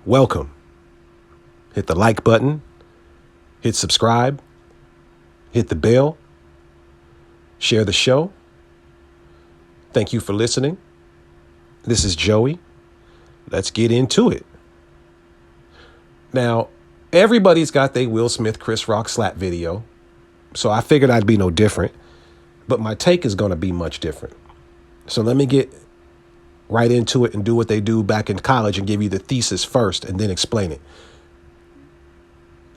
welcome. Hit the like button, hit subscribe, hit the bell, share the show. Thank you for listening. This is Joey. Let's get into it. Now, everybody's got their Will Smith, Chris Rock slap video, so I figured I'd be no different, but my take is going to be much different. So let me get right into it and do what they do back in college and give you the thesis first and then explain it.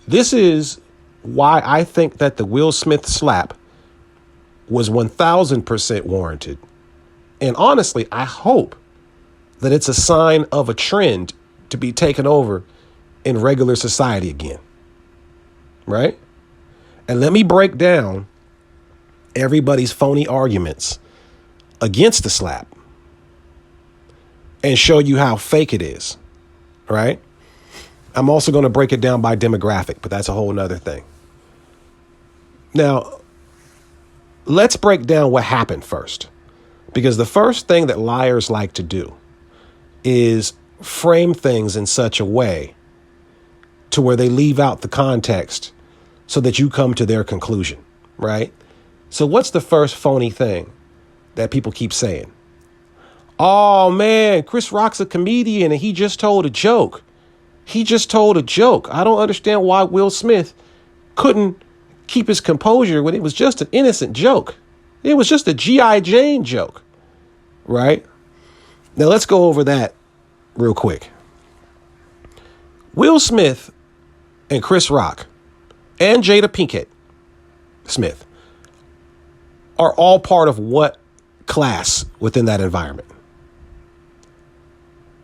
This is why I think that the Will Smith slap was 1000% warranted. And honestly, I hope that it's a sign of a trend to be taken over in regular society again. Right? And let me break down everybody's phony arguments against the slap and show you how fake it is. Right? I'm also going to break it down by demographic, but that's a whole nother thing. Now, let's break down what happened first, because the first thing that liars like to do is frame things in such a way to where they leave out the context so that you come to their conclusion, right? So what's the first phony thing that people keep saying? Oh, man, Chris Rock's a comedian and he just told a joke. He just told a joke. I don't understand why Will Smith couldn't keep his composure when it was just an innocent joke. It was just a G.I. Jane joke, right? Now, let's go over that real quick. Will Smith and Chris Rock and Jada Pinkett Smith are all part of what class within that environment?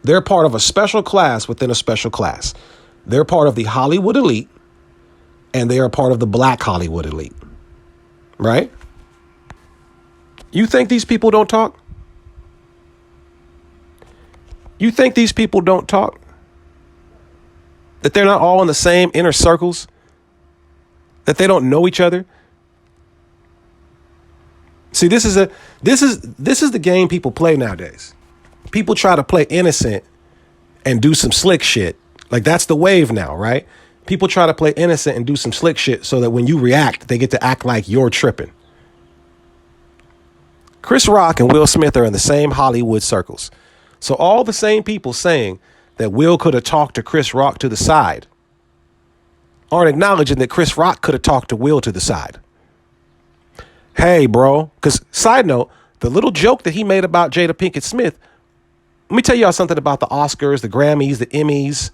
They're part of a special class within a special class. They're part of the Hollywood elite, and they are part of the Black Hollywood elite, right? You think these people don't talk? You think these people don't talk? That they're not all in the same inner circles? That they don't know each other? See, this is the game people play nowadays. People try to play innocent and do some slick shit. Like, that's the wave now, right? People try to play innocent and do some slick shit so that when you react, they get to act like you're tripping. Chris Rock and Will Smith are in the same Hollywood circles. So all the same people saying that Will could have talked to Chris Rock to the side aren't acknowledging that Chris Rock could have talked to Will to the side. Hey, bro, because side note, the little joke that he made about Jada Pinkett Smith, let me tell y'all something about the Oscars, the Grammys, the Emmys,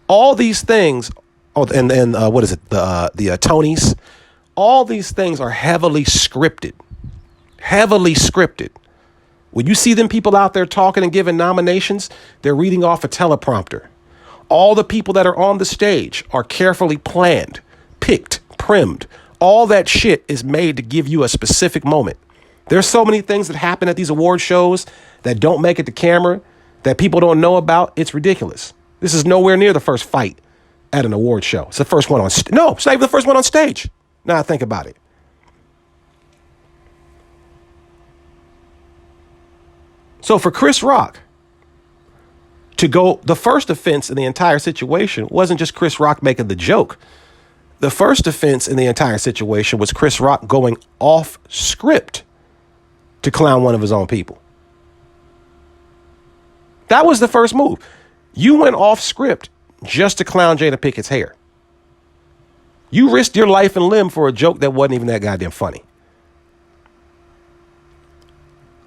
all these things. Oh, and what is it? The Tonys. All these things are heavily scripted. Heavily scripted. When you see them people out there talking and giving nominations, they're reading off a teleprompter. All the people that are on the stage are carefully planned, picked, primed. All that shit is made to give you a specific moment. There's so many things that happen at these award shows that don't make it to camera that people don't know about. It's ridiculous. This is nowhere near the first fight at an award show. It's the first one on stage. No, it's not even the first one on stage. Now I think about it. So for Chris Rock to go, the first offense in the entire situation wasn't just Chris Rock making the joke. The first offense in the entire situation was Chris Rock going off script to clown one of his own people. That was the first move. You went off script just to clown Jada Pinkett's hair. You risked your life and limb for a joke that wasn't even that goddamn funny.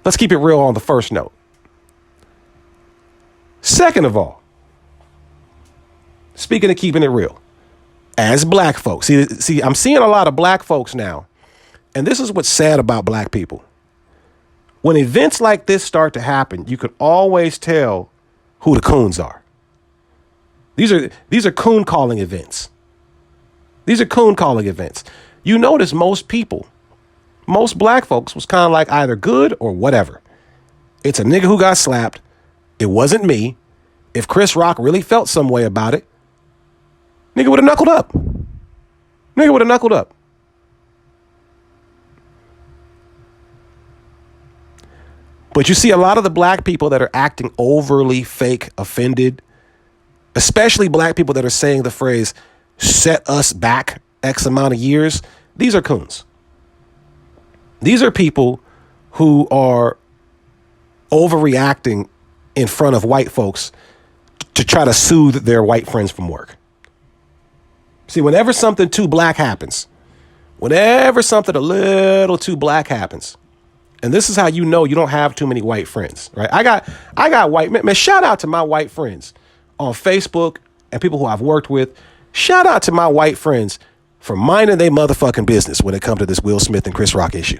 Let's keep it real on the first note. Second of all, speaking of keeping it real, as black folks, see, I'm seeing a lot of black folks now, and this is what's sad about black people. When events like this start to happen, you can always tell who the coons are. These are coon calling events. These are coon calling events. You notice most people, most black folks was kind of like either good or whatever. It's a nigga who got slapped. It wasn't me. If Chris Rock really felt some way about it, nigga would have knuckled up. Nigga would have knuckled up. But you see a lot of the black people that are acting overly fake offended especially black people that are saying the phrase, set us back X amount of years, these are coons. These are people who are overreacting in front of white folks to try to soothe their white friends from work. See, whenever something too black happens, whenever something a little too black happens, and this is how you know you don't have too many white friends, right? I got white man, shout out to my white friends on Facebook and people who I've worked with. Shout out to my white friends for minding their motherfucking business when it comes to this Will Smith and Chris Rock issue.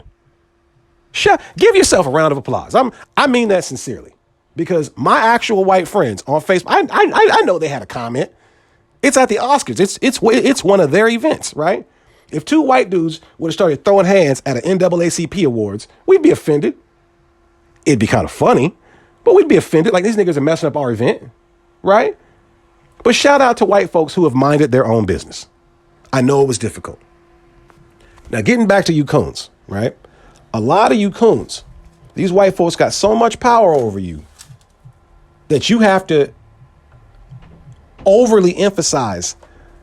Give yourself a round of applause. I mean that sincerely, because my actual white friends on Facebook, I know they had a comment. It's at the Oscars. It's one of their events, right? If two white dudes would have started throwing hands at an NAACP awards, we'd be offended. It'd be kind of funny, but we'd be offended. Like, these niggas are messing up our event, right? But shout out to white folks who have minded their own business. I know it was difficult. Now, getting back to you coons, right? A lot of you coons, these white folks got so much power over you that you have to overly emphasize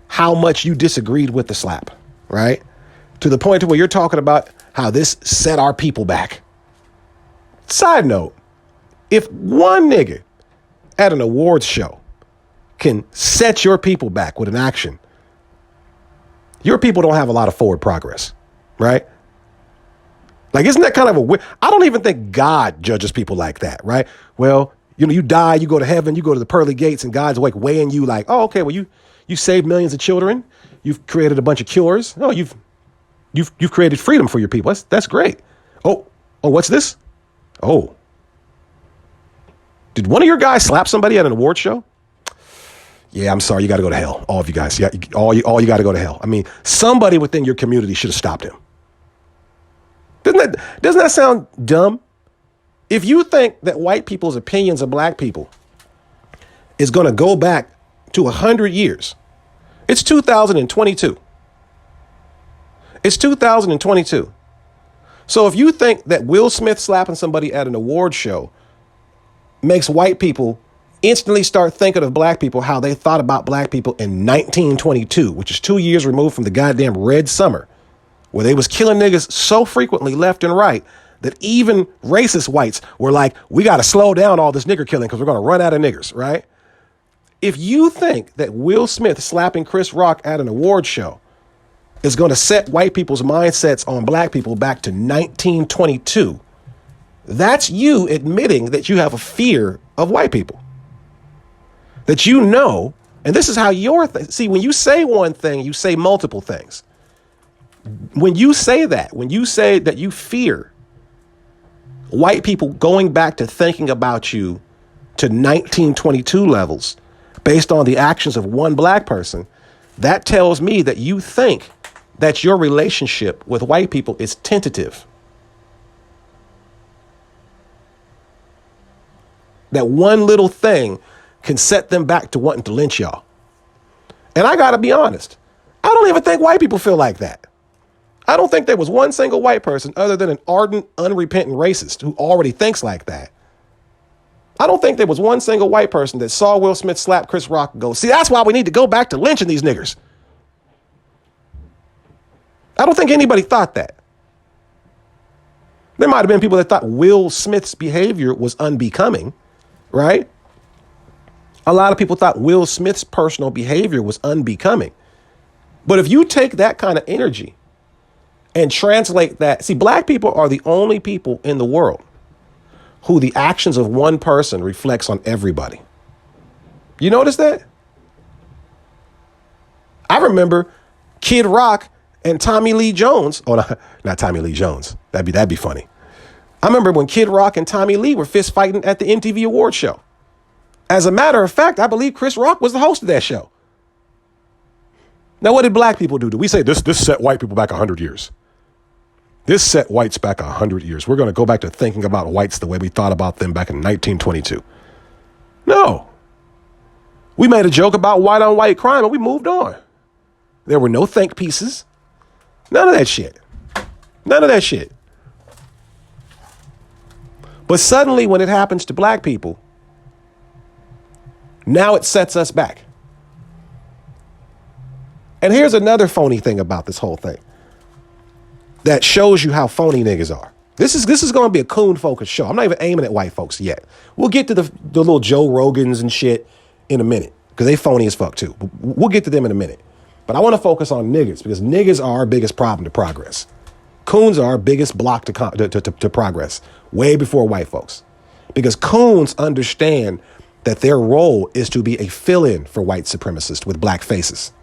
how much you disagreed with the slap, right? To the point to where you're talking about how this set our people back. Side note, if one nigga at an awards show can set your people back with an action, your people don't have a lot of forward progress, right? Like, isn't that kind of a weird? I don't even think God judges people like that, right? Well, you know, you die, you go to heaven, you go to the pearly gates, and God's like weighing you like, oh, okay, well, you saved millions of children, you've created a bunch of cures. Oh, you've created freedom for your people. That's great. Oh, what's this? Oh, did one of your guys slap somebody at an award show? Yeah, I'm sorry, you got to go to hell. All of you guys, yeah, all you got to go to hell. I mean, somebody within your community should have stopped him. Doesn't that sound dumb? If you think that white people's opinions of black people is going to go back to 100 years, it's 2022. It's 2022. So if you think that Will Smith slapping somebody at an award show makes white people instantly start thinking of black people how they thought about black people in 1922, which is 2 years removed from the goddamn Red Summer, where they was killing niggas so frequently left and right that even racist whites were like, we got to slow down all this nigger killing because we're going to run out of niggers, right? If you think that Will Smith slapping Chris Rock at an award show is going to set white people's mindsets on black people back to 1922, that's you admitting that you have a fear of white people. That you know, and this is how see, when you say one thing, you say multiple things. When you say that you fear white people going back to thinking about you to 1922 levels based on the actions of one black person, that tells me that you think that your relationship with white people is tentative. That one little thing can set them back to wanting to lynch y'all. And I got to be honest, I don't even think white people feel like that. I don't think there was one single white person other than an ardent, unrepentant racist who already thinks like that. I don't think there was one single white person that saw Will Smith slap Chris Rock and go, see, that's why we need to go back to lynching these niggers. I don't think anybody thought that. There might have been people that thought Will Smith's behavior was unbecoming, right? A lot of people thought Will Smith's personal behavior was unbecoming. But if you take that kind of energy and translate that, see, black people are the only people in the world who the actions of one person reflects on everybody. You notice that? I remember Kid Rock and Tommy Lee Jones. Oh, not Tommy Lee Jones. That'd be funny. I remember when Kid Rock and Tommy Lee were fist fighting at the MTV Awards show. As a matter of fact, I believe Chris Rock was the host of that show. Now, what did black people do? Do we say this set white people back 100 years? This set whites back 100 years. We're going to go back to thinking about whites the way we thought about them back in 1922. No. We made a joke about white on white crime and we moved on. There were no think pieces. None of that shit. None of that shit. But suddenly when it happens to black people, Now it sets us back. And here's another phony thing about this whole thing that shows you how phony niggas are. This is going to be a coon focused show. I'm not even aiming at white folks yet. We'll get to the little Joe Rogans and shit in a minute because they phony as fuck too. We'll get to them in a minute. But I want to focus on niggas because niggas are our biggest problem to progress. Coons are our biggest block to progress way before white folks, because coons understand that their role is to be a fill-in for white supremacists with black faces.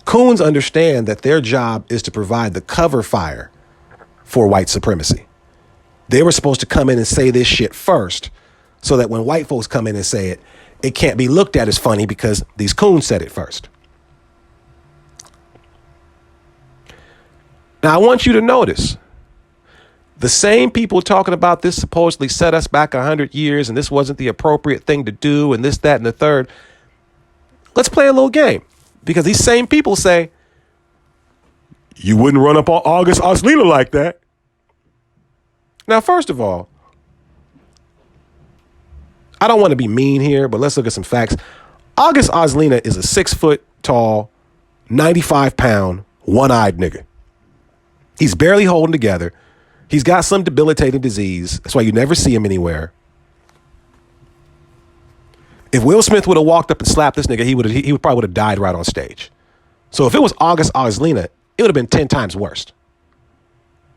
Coons understand that their job is to provide the cover fire for white supremacy. They were supposed to come in and say this shit first so that when white folks come in and say it, it can't be looked at as funny because these coons said it first. Now, I want you to notice the same people talking about this supposedly set us back 100 years and this wasn't the appropriate thing to do and this, that, and the third. Let's play a little game. Because these same people say, you wouldn't run up on August Alsina like that. Now, first of all, I don't want to be mean here, but let's look at some facts. August Alsina is a 6 foot tall, 95 pound, one-eyed nigga. He's barely holding together. He's got some debilitating disease. That's why you never see him anywhere. If Will Smith would have walked up and slapped this nigga, he would probably would have died right on stage. So if it was August Alsina, it would have been 10 times worse.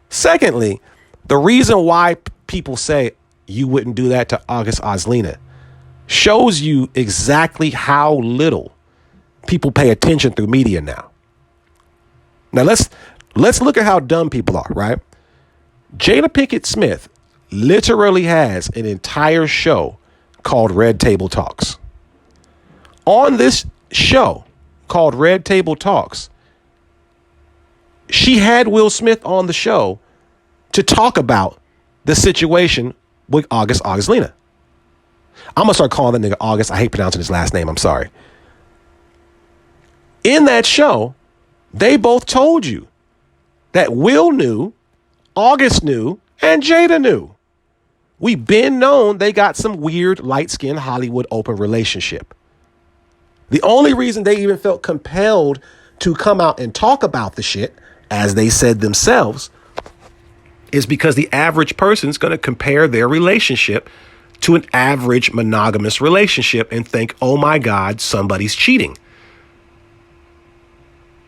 Secondly, the reason why people say you wouldn't do that to August Alsina shows you exactly how little people pay attention through media now. Now let's look at how dumb people are, right? Jada Pinkett Smith literally has an entire show called Red Table Talks. On this show called Red Table Talks, she had Will Smith on the show to talk about the situation with August Alsina. I'm going to start calling that nigga August. I hate pronouncing his last name. I'm sorry. In that show, they both told you that Will knew, August knew, and Jada knew. We been known they got some weird light-skinned Hollywood open relationship. The only reason they even felt compelled to come out and talk about the shit, as they said themselves, is because the average person's going to compare their relationship to an average monogamous relationship and think, oh my God, somebody's cheating.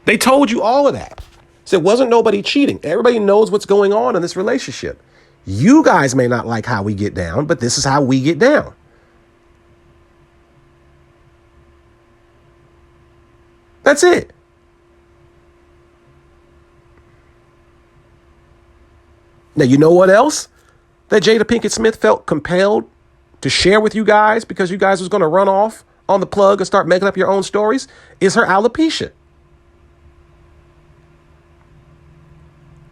They told you all of that. So it wasn't nobody cheating. Everybody knows what's going on in this relationship. You guys may not like how we get down, but this is how we get down. That's it. Now, you know what else that Jada Pinkett Smith felt compelled to share with you guys because you guys was going to run off on the plug and start making up your own stories is her alopecia.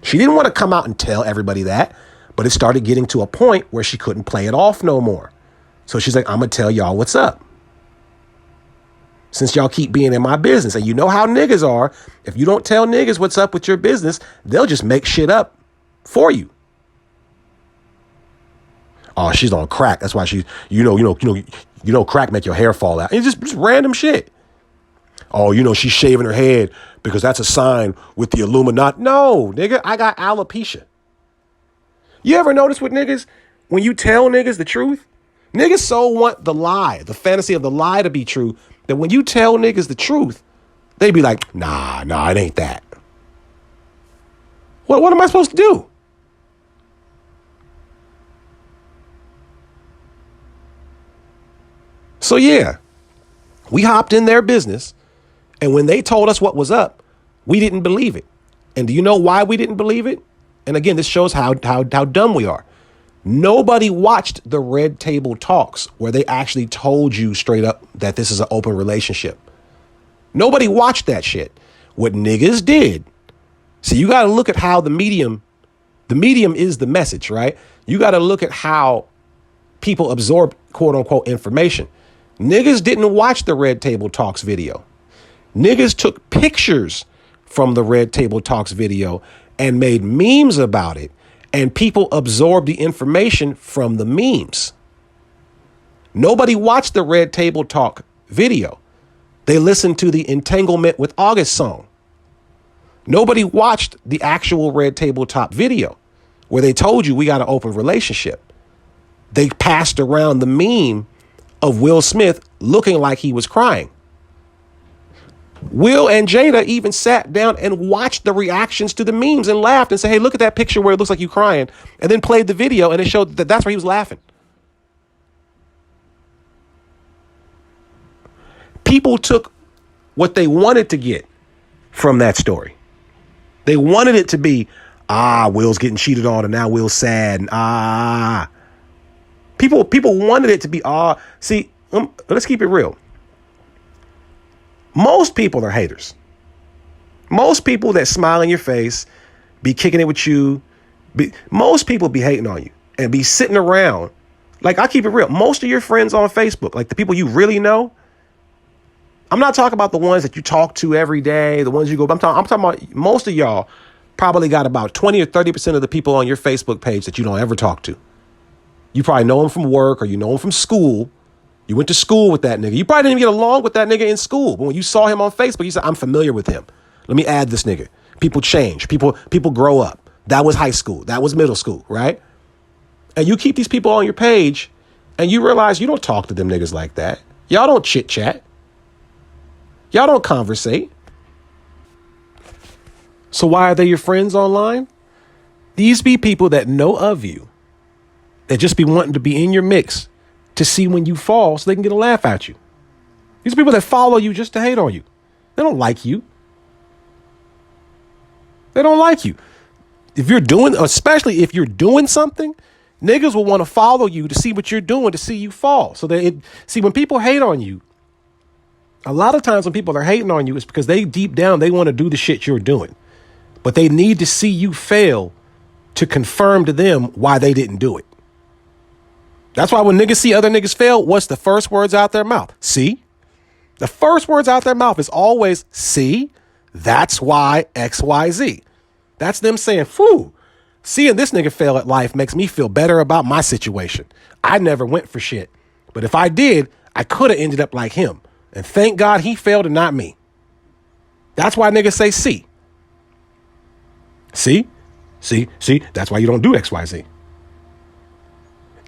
She didn't want to come out and tell everybody that, but it started getting to a point where she couldn't play it off no more. So she's like, I'm going to tell y'all what's up. Since y'all keep being in my business, and you know how niggas are, if you don't tell niggas what's up with your business, they'll just make shit up for you. Oh, she's on crack. That's why she, crack make your hair fall out. And just random shit. Oh, she's shaving her head because that's a sign with the Illuminati. No, nigga, I got alopecia. You ever notice with niggas, when you tell niggas the truth, niggas so want the lie, the fantasy of the lie to be true, that when you tell niggas the truth, they be like, nah, it ain't that. What am I supposed to do? So yeah, we hopped in their business, and when they told us what was up, we didn't believe it. And do you know why we didn't believe it? And again, this shows how dumb we are. Nobody watched the Red Table Talks where they actually told you straight up that this is an open relationship. Nobody watched that shit. What niggas did. See, you got to look at how the medium is the message, right? You got to look at how people absorb quote unquote information. Niggas didn't watch the Red Table Talks video. Niggas took pictures from the Red Table Talks video and made memes about it And people absorb the information from the memes. Nobody watched the Red Table Talk video. They listened to the Entanglement with August song. Nobody watched the actual Red Table Talk video where they told you we got an open relationship. They passed around the meme of Will Smith looking like he was crying. Will and Jada even sat down and watched the reactions to the memes and laughed and said, hey, look at that picture where it looks like you crying, and then played the video and it showed that that's where he was laughing. People took what they wanted to get from that story. They wanted it to be, Will's getting cheated on and now Will's sad. And People wanted it to be, see, let's keep it real. Most people are haters. Most people that smile in your face, be kicking it with you, most people be hating on you and be sitting around. Like, I keep it real. Most of your friends on Facebook, like the people you really know, I'm not talking about the ones that you talk to every day, the ones you go, I'm talking about most of y'all probably got about 20 or 30% of the people on your Facebook page that you don't ever talk to. You probably know him from work or you know him from school. You went to school with that nigga. You probably didn't even get along with that nigga in school. But when you saw him on Facebook, you said, I'm familiar with him. Let me add this nigga. People change. People grow up. That was high school. That was middle school, right? And you keep these people on your page and you realize you don't talk to them niggas like that. Y'all don't chit chat. Y'all don't conversate. So why are they your friends online? These be people that know of you. That just be wanting to be in your mix to see when you fall so they can get a laugh at you. These are people that follow you just to hate on you. They don't like you. They don't like you. Especially if you're doing something, niggas will want to follow you to see what you're doing, to see you fall. See, when people hate on you, a lot of times when people are hating on you, it's because they deep down, they want to do the shit you're doing. But they need to see you fail to confirm to them why they didn't do it. That's why when niggas see other niggas fail, what's the first words out their mouth? See? The first words out their mouth is always, see? That's why XYZ. That's them saying, phew, seeing this nigga fail at life makes me feel better about my situation. I never went for shit. But if I did, I could have ended up like him. And thank God he failed and not me. That's why niggas say see. See, that's why you don't do XYZ.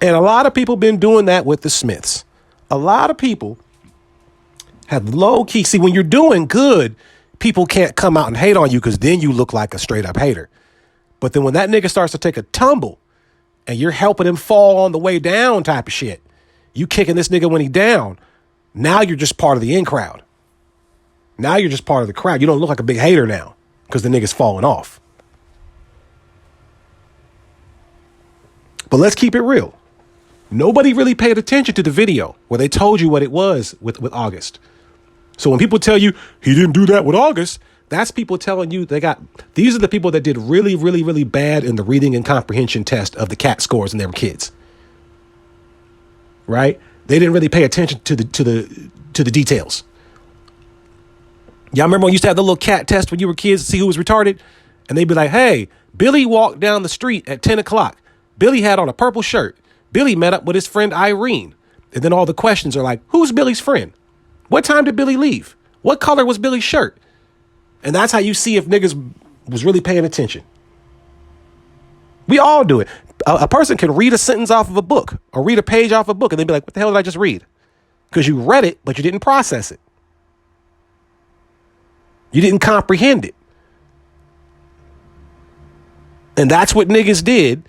And a lot of people been doing that with the Smiths. A lot of people have low key. See, when you're doing good, people can't come out and hate on you because then you look like a straight up hater. But then when that nigga starts to take a tumble and you're helping him fall on the way down type of shit, you kicking this nigga when he down, now you're just part of the in crowd. Now you're just part of the crowd. You don't look like a big hater now because the nigga's falling off. But let's keep it real. Nobody really paid attention to the video where they told you what it was with August. So when people tell you he didn't do that with August, that's people telling you these are the people that did really, really, really bad in the reading and comprehension test of the CAT scores when they were kids. Right? They didn't really pay attention to the details. Y'all remember when you used to have the little CAT test when you were kids to see who was retarded? And they'd be like, hey, Billy walked down the street at 10 o'clock. Billy had on a purple shirt. Billy met up with his friend Irene. And then all the questions are like, who's Billy's friend? What time did Billy leave? What color was Billy's shirt? And that's how you see if niggas was really paying attention. We all do it. A person can read a sentence off of a book or read a page off a book and they'd be like, what the hell did I just read? Because you read it, but you didn't process it. You didn't comprehend it. And that's what niggas did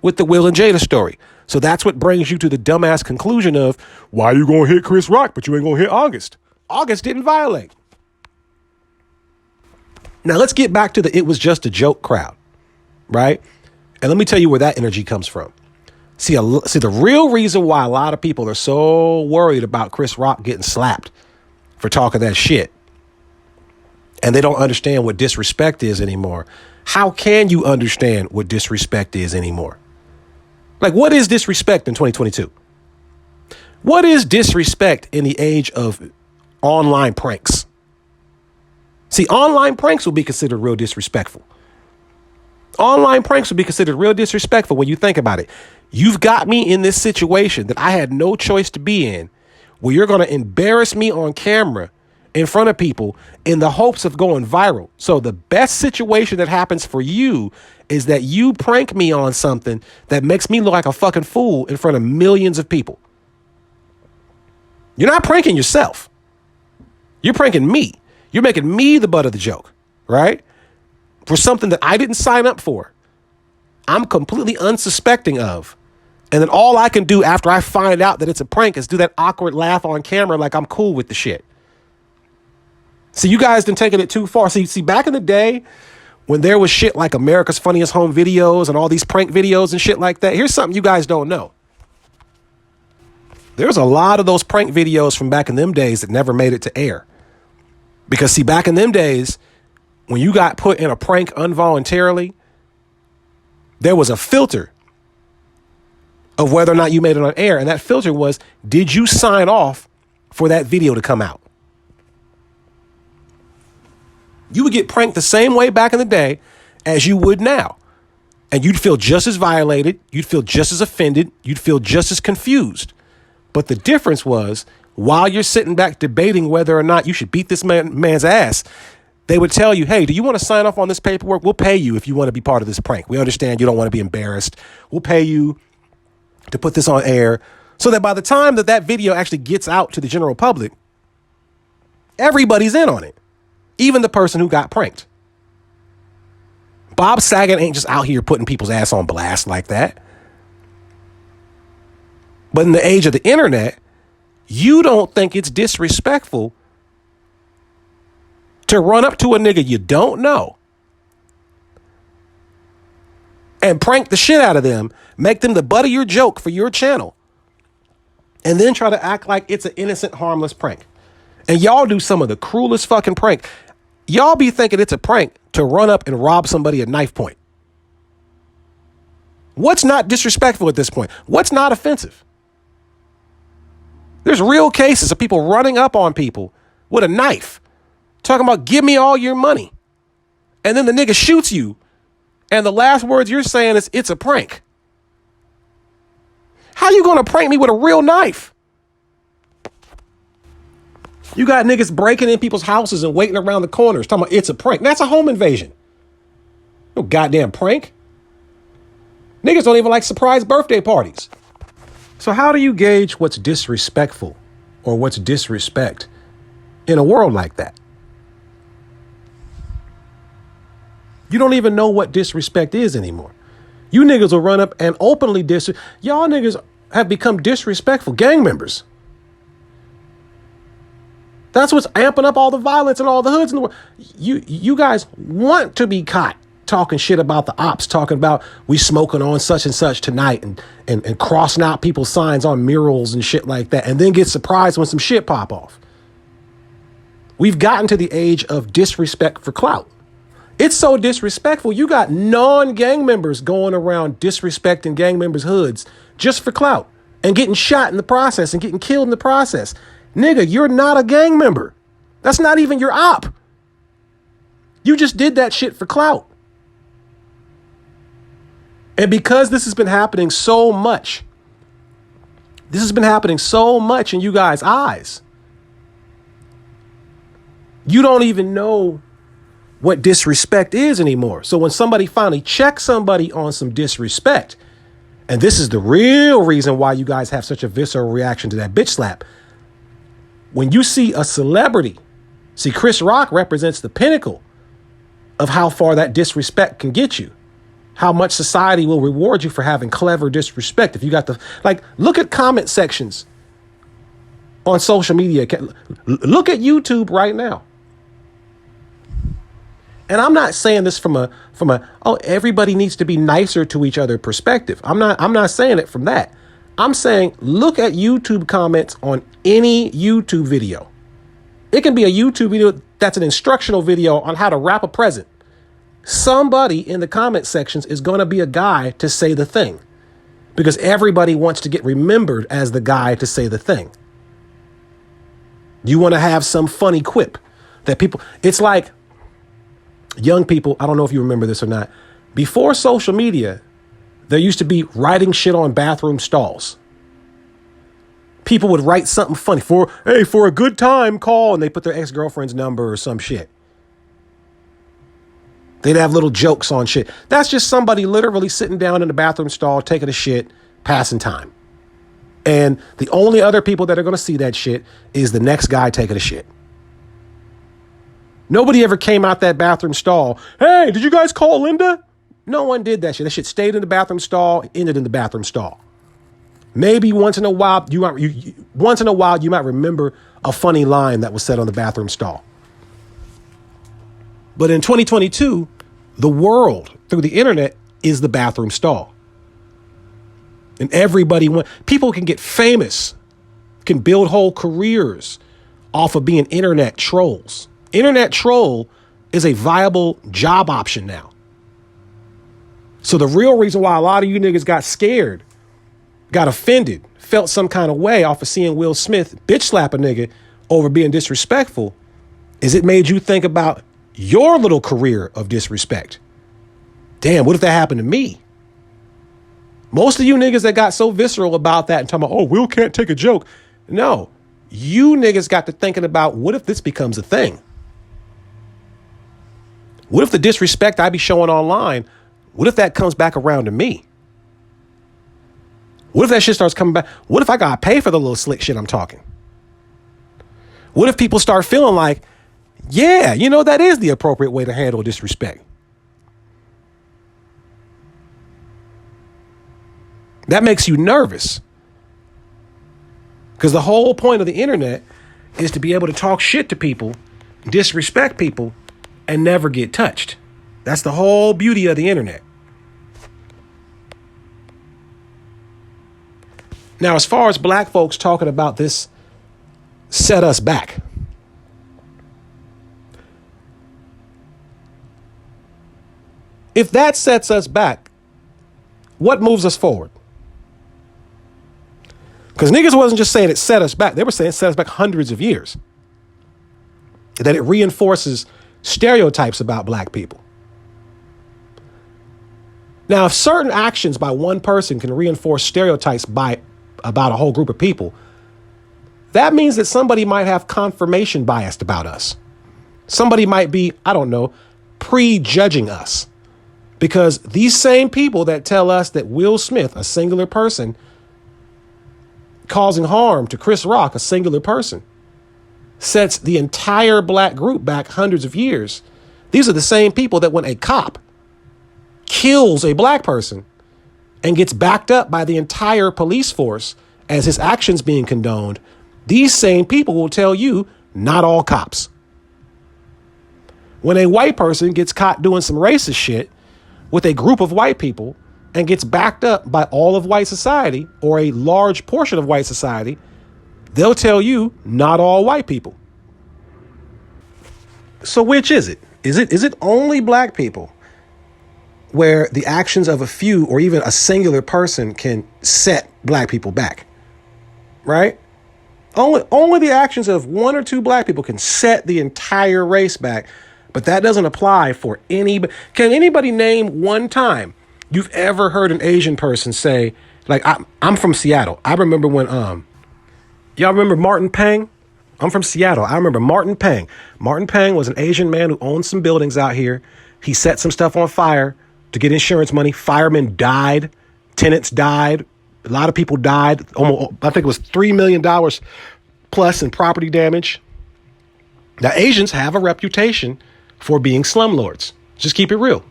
with the Will and Jada story. So that's what brings you to the dumbass conclusion of why you gonna hit Chris Rock, but you ain't gonna hit August. August didn't violate. Now let's get back to the it was just a joke crowd, right? And let me tell you where that energy comes from. See, the real reason why a lot of people are so worried about Chris Rock getting slapped for talking that shit, and they don't understand what disrespect is anymore. How can you understand what disrespect is anymore? Like, what is disrespect in 2022? What is disrespect in the age of online pranks? See, online pranks will be considered real disrespectful. Online pranks would be considered real disrespectful when you think about it. You've got me in this situation that I had no choice to be in, where you're going to embarrass me on camera in front of people in the hopes of going viral. So the best situation that happens for you is that you prank me on something that makes me look like a fucking fool in front of millions of people. You're not pranking yourself. You're pranking me. You're making me the butt of the joke, right? For something that I didn't sign up for. I'm completely unsuspecting of. And then all I can do after I find out that it's a prank is do that awkward laugh on camera like I'm cool with the shit. See, you guys done taken it too far. See, back in the day when there was shit like America's Funniest Home Videos and all these prank videos and shit like that, here's something you guys don't know. There's a lot of those prank videos from back in them days that never made it to air. Because see, back in them days, when you got put in a prank involuntarily, there was a filter of whether or not you made it on air. And that filter was, did you sign off for that video to come out? You would get pranked the same way back in the day as you would now. And you'd feel just as violated. You'd feel just as offended. You'd feel just as confused. But the difference was, while you're sitting back debating whether or not you should beat this man's ass, they would tell you, hey, do you want to sign off on this paperwork? We'll pay you if you want to be part of this prank. We understand you don't want to be embarrassed. We'll pay you to put this on air so that by the time that video actually gets out to the general public, everybody's in on it. Even the person who got pranked. Bob Saget ain't just out here putting people's ass on blast like that. But in the age of the internet, you don't think it's disrespectful to run up to a nigga you don't know and prank the shit out of them, make them the butt of your joke for your channel, and then try to act like it's an innocent, harmless prank. And y'all do some of the cruelest fucking prank. Y'all be thinking it's a prank to run up and rob somebody at knife point. What's not disrespectful at this point? What's not offensive? There's real cases of people running up on people with a knife, talking about, give me all your money. And then the nigga shoots you. And the last words you're saying is, it's a prank. How you going to prank me with a real knife? You got niggas breaking in people's houses and waiting around the corners talking about it's a prank. That's a home invasion. No goddamn prank. Niggas don't even like surprise birthday parties. So how do you gauge what's disrespectful or what's disrespect in a world like that? You don't even know what disrespect is anymore. You niggas will run up and openly y'all niggas have become disrespectful gang members. That's what's amping up all the violence in all the hoods in the world. You guys want to be caught talking shit about the ops, talking about we smoking on such and such tonight and crossing out people's signs on murals and shit like that, and then get surprised when some shit pop off. We've gotten to the age of disrespect for clout. It's so disrespectful. You got non-gang members going around disrespecting gang members' hoods just for clout and getting shot in the process and getting killed in the process. Nigga, you're not a gang member. That's not even your op. You just did that shit for clout. And because this has been happening so much in you guys' eyes, you don't even know what disrespect is anymore. So when somebody finally checks somebody on some disrespect, and this is the real reason why you guys have such a visceral reaction to that bitch slap. When you see a celebrity, see, Chris Rock represents the pinnacle of how far that disrespect can get you. How much society will reward you for having clever disrespect. If you got look at comment sections on social media. Look at YouTube right now. And I'm not saying this from a everybody needs to be nicer to each other perspective. I'm not saying it from that. I'm saying look at YouTube comments on any YouTube video. It can be a YouTube video that's an instructional video on how to wrap a present. Somebody in the comment sections is going to be a guy to say the thing, because everybody wants to get remembered as the guy to say the thing. You want to have some funny quip that people, it's like young people, I don't know if you remember this or not, Before social media, there used to be writing shit on bathroom stalls. People would write something funny for a good time, call, and they put their ex-girlfriend's number or some shit. They'd have little jokes on shit. That's just somebody literally sitting down in the bathroom stall, taking a shit, passing time. And the only other people that are going to see that shit is the next guy taking a shit. Nobody ever came out that bathroom stall. Hey, did you guys call Linda? No one did that shit. That shit stayed in the bathroom stall, ended in the bathroom stall. Maybe once in a while you might remember a funny line that was said on the bathroom stall. But in 2022, the world through the internet is the bathroom stall. And people can get famous, can build whole careers off of being internet trolls. Internet troll is a viable job option now. So the real reason why a lot of you niggas got scared, got offended, felt some kind of way off of seeing Will Smith bitch slap a nigga over being disrespectful is it made you think about your little career of disrespect. Damn, what if that happened to me? Most of you niggas that got so visceral about that and talking about, Will can't take a joke. No, you niggas got to thinking about, what if this becomes a thing? What if the disrespect I be showing online, what if that comes back around to me? What if that shit starts coming back? What if I got to pay for the little slick shit I'm talking? What if people start feeling like, yeah, that is the appropriate way to handle disrespect? That makes you nervous. Because the whole point of the internet is to be able to talk shit to people, disrespect people, and never get touched. That's the whole beauty of the internet. Now, as far as black folks talking about this set us back, if that sets us back, what moves us forward? Because niggas wasn't just saying it set us back. They were saying it set us back hundreds of years. That it reinforces stereotypes about black people. Now, if certain actions by one person can reinforce stereotypes about a whole group of people, that means that somebody might have confirmation bias about us. Somebody might be, prejudging us. Because these same people that tell us that Will Smith, a singular person, causing harm to Chris Rock, a singular person, sets the entire black group back hundreds of years. These are the same people that when a cop kills a black person and gets backed up by the entire police force as his actions being condoned, these same people will tell you, not all cops. When a white person gets caught doing some racist shit with a group of white people and gets backed up by all of white society or a large portion of white society, they'll tell you, not all white people. So which is it? Is it only black people where the actions of a few or even a singular person can set black people back? Right? Only the actions of one or two black people can set the entire race back. But that doesn't apply for anybody. Can anybody name one time you've ever heard an Asian person say, like, I'm from Seattle. I remember when, y'all remember Martin Pang? I'm from Seattle. I remember Martin Pang. Martin Pang was an Asian man who owned some buildings out here. He set some stuff on fire to get insurance money. Firemen died. Tenants died. A lot of people died. Almost, I think it was $3 million plus in property damage. Now, Asians have a reputation for being slumlords. Just keep it real.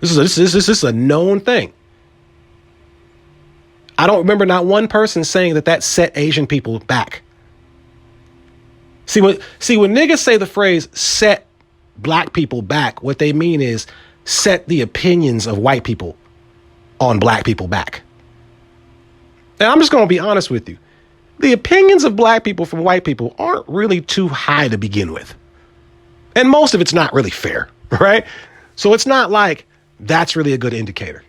This is a known thing. I don't remember not one person saying that set Asian people back. See, when niggas say the phrase set black people back, what they mean is set the opinions of white people on black people back. And I'm just going to be honest with you. The opinions of black people from white people aren't really too high to begin with. And most of it's not really fair, right? So it's not like that's really a good indicator.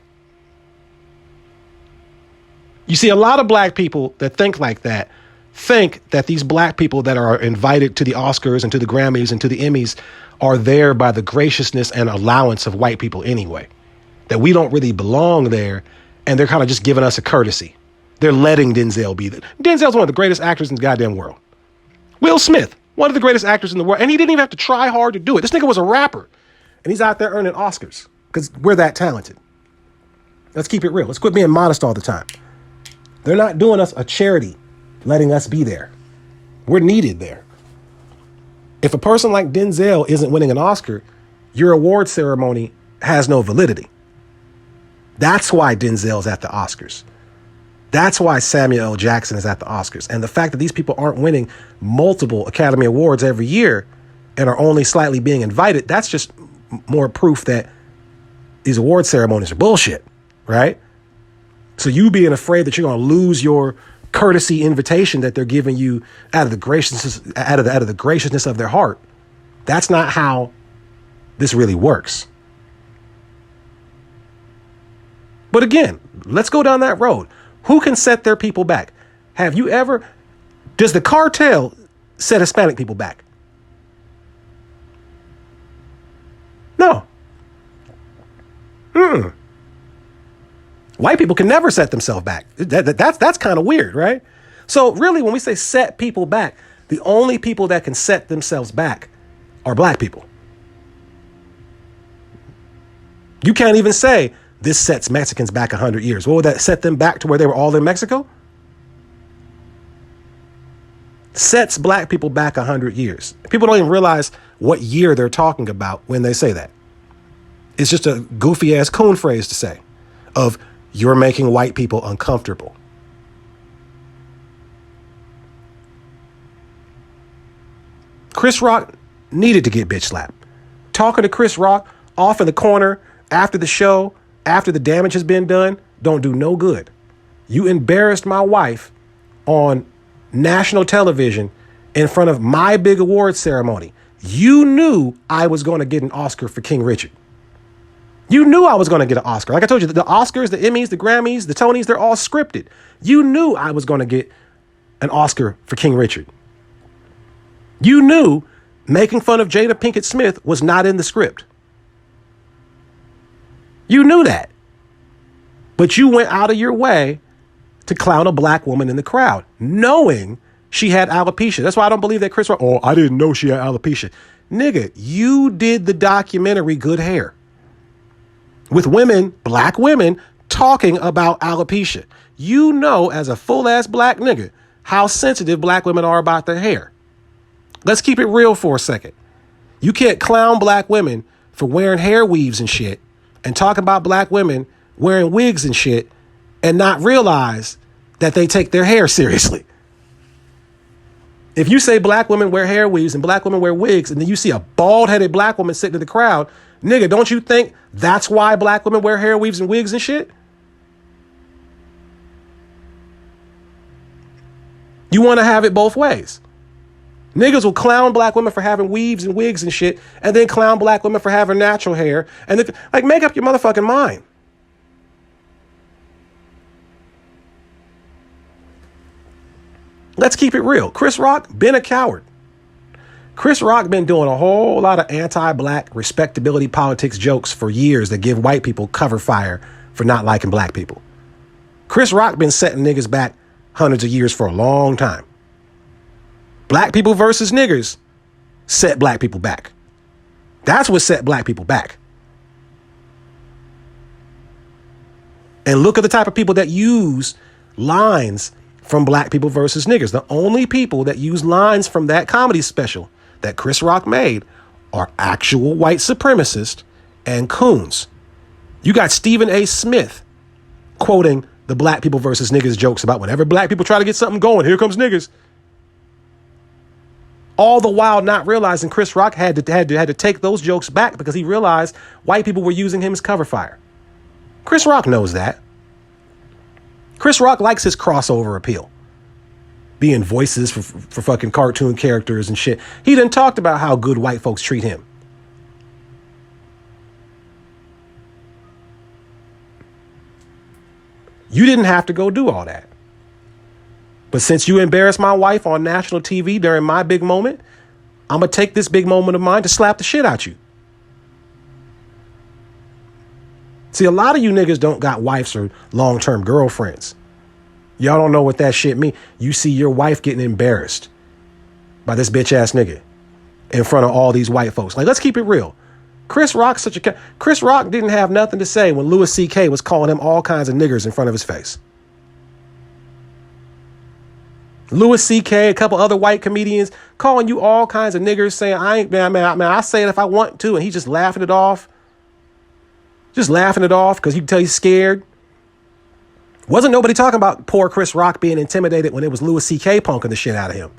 You see, a lot of black people that think like that think that these black people that are invited to the Oscars and to the Grammys and to the Emmys are there by the graciousness and allowance of white people anyway. that we don't really belong there, and they're kind of just giving us a courtesy. They're letting Denzel be there. Denzel's one of the greatest actors in the goddamn world. Will Smith, one of the greatest actors in the world, and he didn't even have to try hard to do it. This nigga was a rapper, and he's out there earning Oscars because we're that talented. Let's keep it real. Let's quit being modest all the time. They're not doing us a charity, letting us be there. We're needed there. If a person like Denzel isn't winning an Oscar, your award ceremony has no validity. That's why Denzel's at the Oscars. That's why Samuel L. Jackson is at the Oscars. And the fact that these people aren't winning multiple Academy Awards every year and are only slightly being invited, that's just more proof that these award ceremonies are bullshit, right? So you being afraid that you're going to lose your courtesy invitation that they're giving you out of the graciousness of their heart, that's not how this really works. But again, let's go down that road. Who can set their people back? Does the cartel set Hispanic people back? No. White people can never set themselves back. That's kind of weird, right? So really, when we say set people back, the only people that can set themselves back are black people. You can't even say this sets Mexicans back 100 years. What would that set them back to where they were all in Mexico? Sets black people back 100 years. People don't even realize what year they're talking about when they say that. It's just a goofy ass coon phrase to say of you're making white people uncomfortable. Chris Rock needed to get bitch slapped. Talking to Chris Rock off in the corner after the show, after the damage has been done, don't do no good. You embarrassed my wife on national television in front of my big award ceremony. You knew I was going to get an Oscar for King Richard. You knew I was going to get an Oscar. Like I told you, the Oscars, the Emmys, the Grammys, the Tonys, they're all scripted. You knew I was going to get an Oscar for King Richard. You knew making fun of Jada Pinkett Smith was not in the script. You knew that. But you went out of your way to clown a black woman in the crowd, knowing she had alopecia. That's why I don't believe that Chris Rock, I didn't know she had alopecia. Nigga, you did the documentary Good Hair with women, black women, talking about alopecia. You know, as a full-ass black nigga, how sensitive black women are about their hair. Let's keep it real for a second. You can't clown black women for wearing hair weaves and shit and talk about black women wearing wigs and shit and not realize that they take their hair seriously. If you say black women wear hair weaves and black women wear wigs and then you see a bald-headed black woman sitting in the crowd, nigga, don't you think that's why black women wear hair weaves and wigs and shit? You want to have it both ways. Niggas will clown black women for having weaves and wigs and shit, and then clown black women for having natural hair. And then, like, make up your motherfucking mind. Let's keep it real. Chris Rock been a coward. Chris Rock been doing a whole lot of anti-black respectability politics jokes for years that give white people cover fire for not liking black people. Chris Rock been setting niggas back hundreds of years for a long time. Black people versus niggers set black people back. That's what set black people back. And look at the type of people that use lines from Black People versus Niggers. The only people that use lines from that comedy special that Chris Rock made are actual white supremacists and coons. You got Stephen A. Smith quoting the Black People versus Niggers jokes about whenever black people try to get something going, here comes niggers. All the while not realizing Chris Rock had to take those jokes back because he realized white people were using him as cover fire. Chris Rock knows that. Chris Rock likes his crossover appeal. Being voices for fucking cartoon characters and shit. He done talked about how good white folks treat him. You didn't have to go do all that. But since you embarrassed my wife on national TV during my big moment, I'm going to take this big moment of mine to slap the shit out you. See, a lot of you niggas don't got wives or long-term girlfriends. Y'all don't know what that shit mean. You see your wife getting embarrassed by this bitch ass nigga in front of all these white folks. Like, let's keep it real. Chris Rock didn't have nothing to say when Louis C.K. was calling him all kinds of niggers in front of his face. Louis C.K., a couple other white comedians calling you all kinds of niggers, saying, I say it if I want to, and he just laughing it off. Just laughing it off because you can tell he's scared. Wasn't nobody talking about poor Chris Rock being intimidated when it was Louis C.K. punking the shit out of him.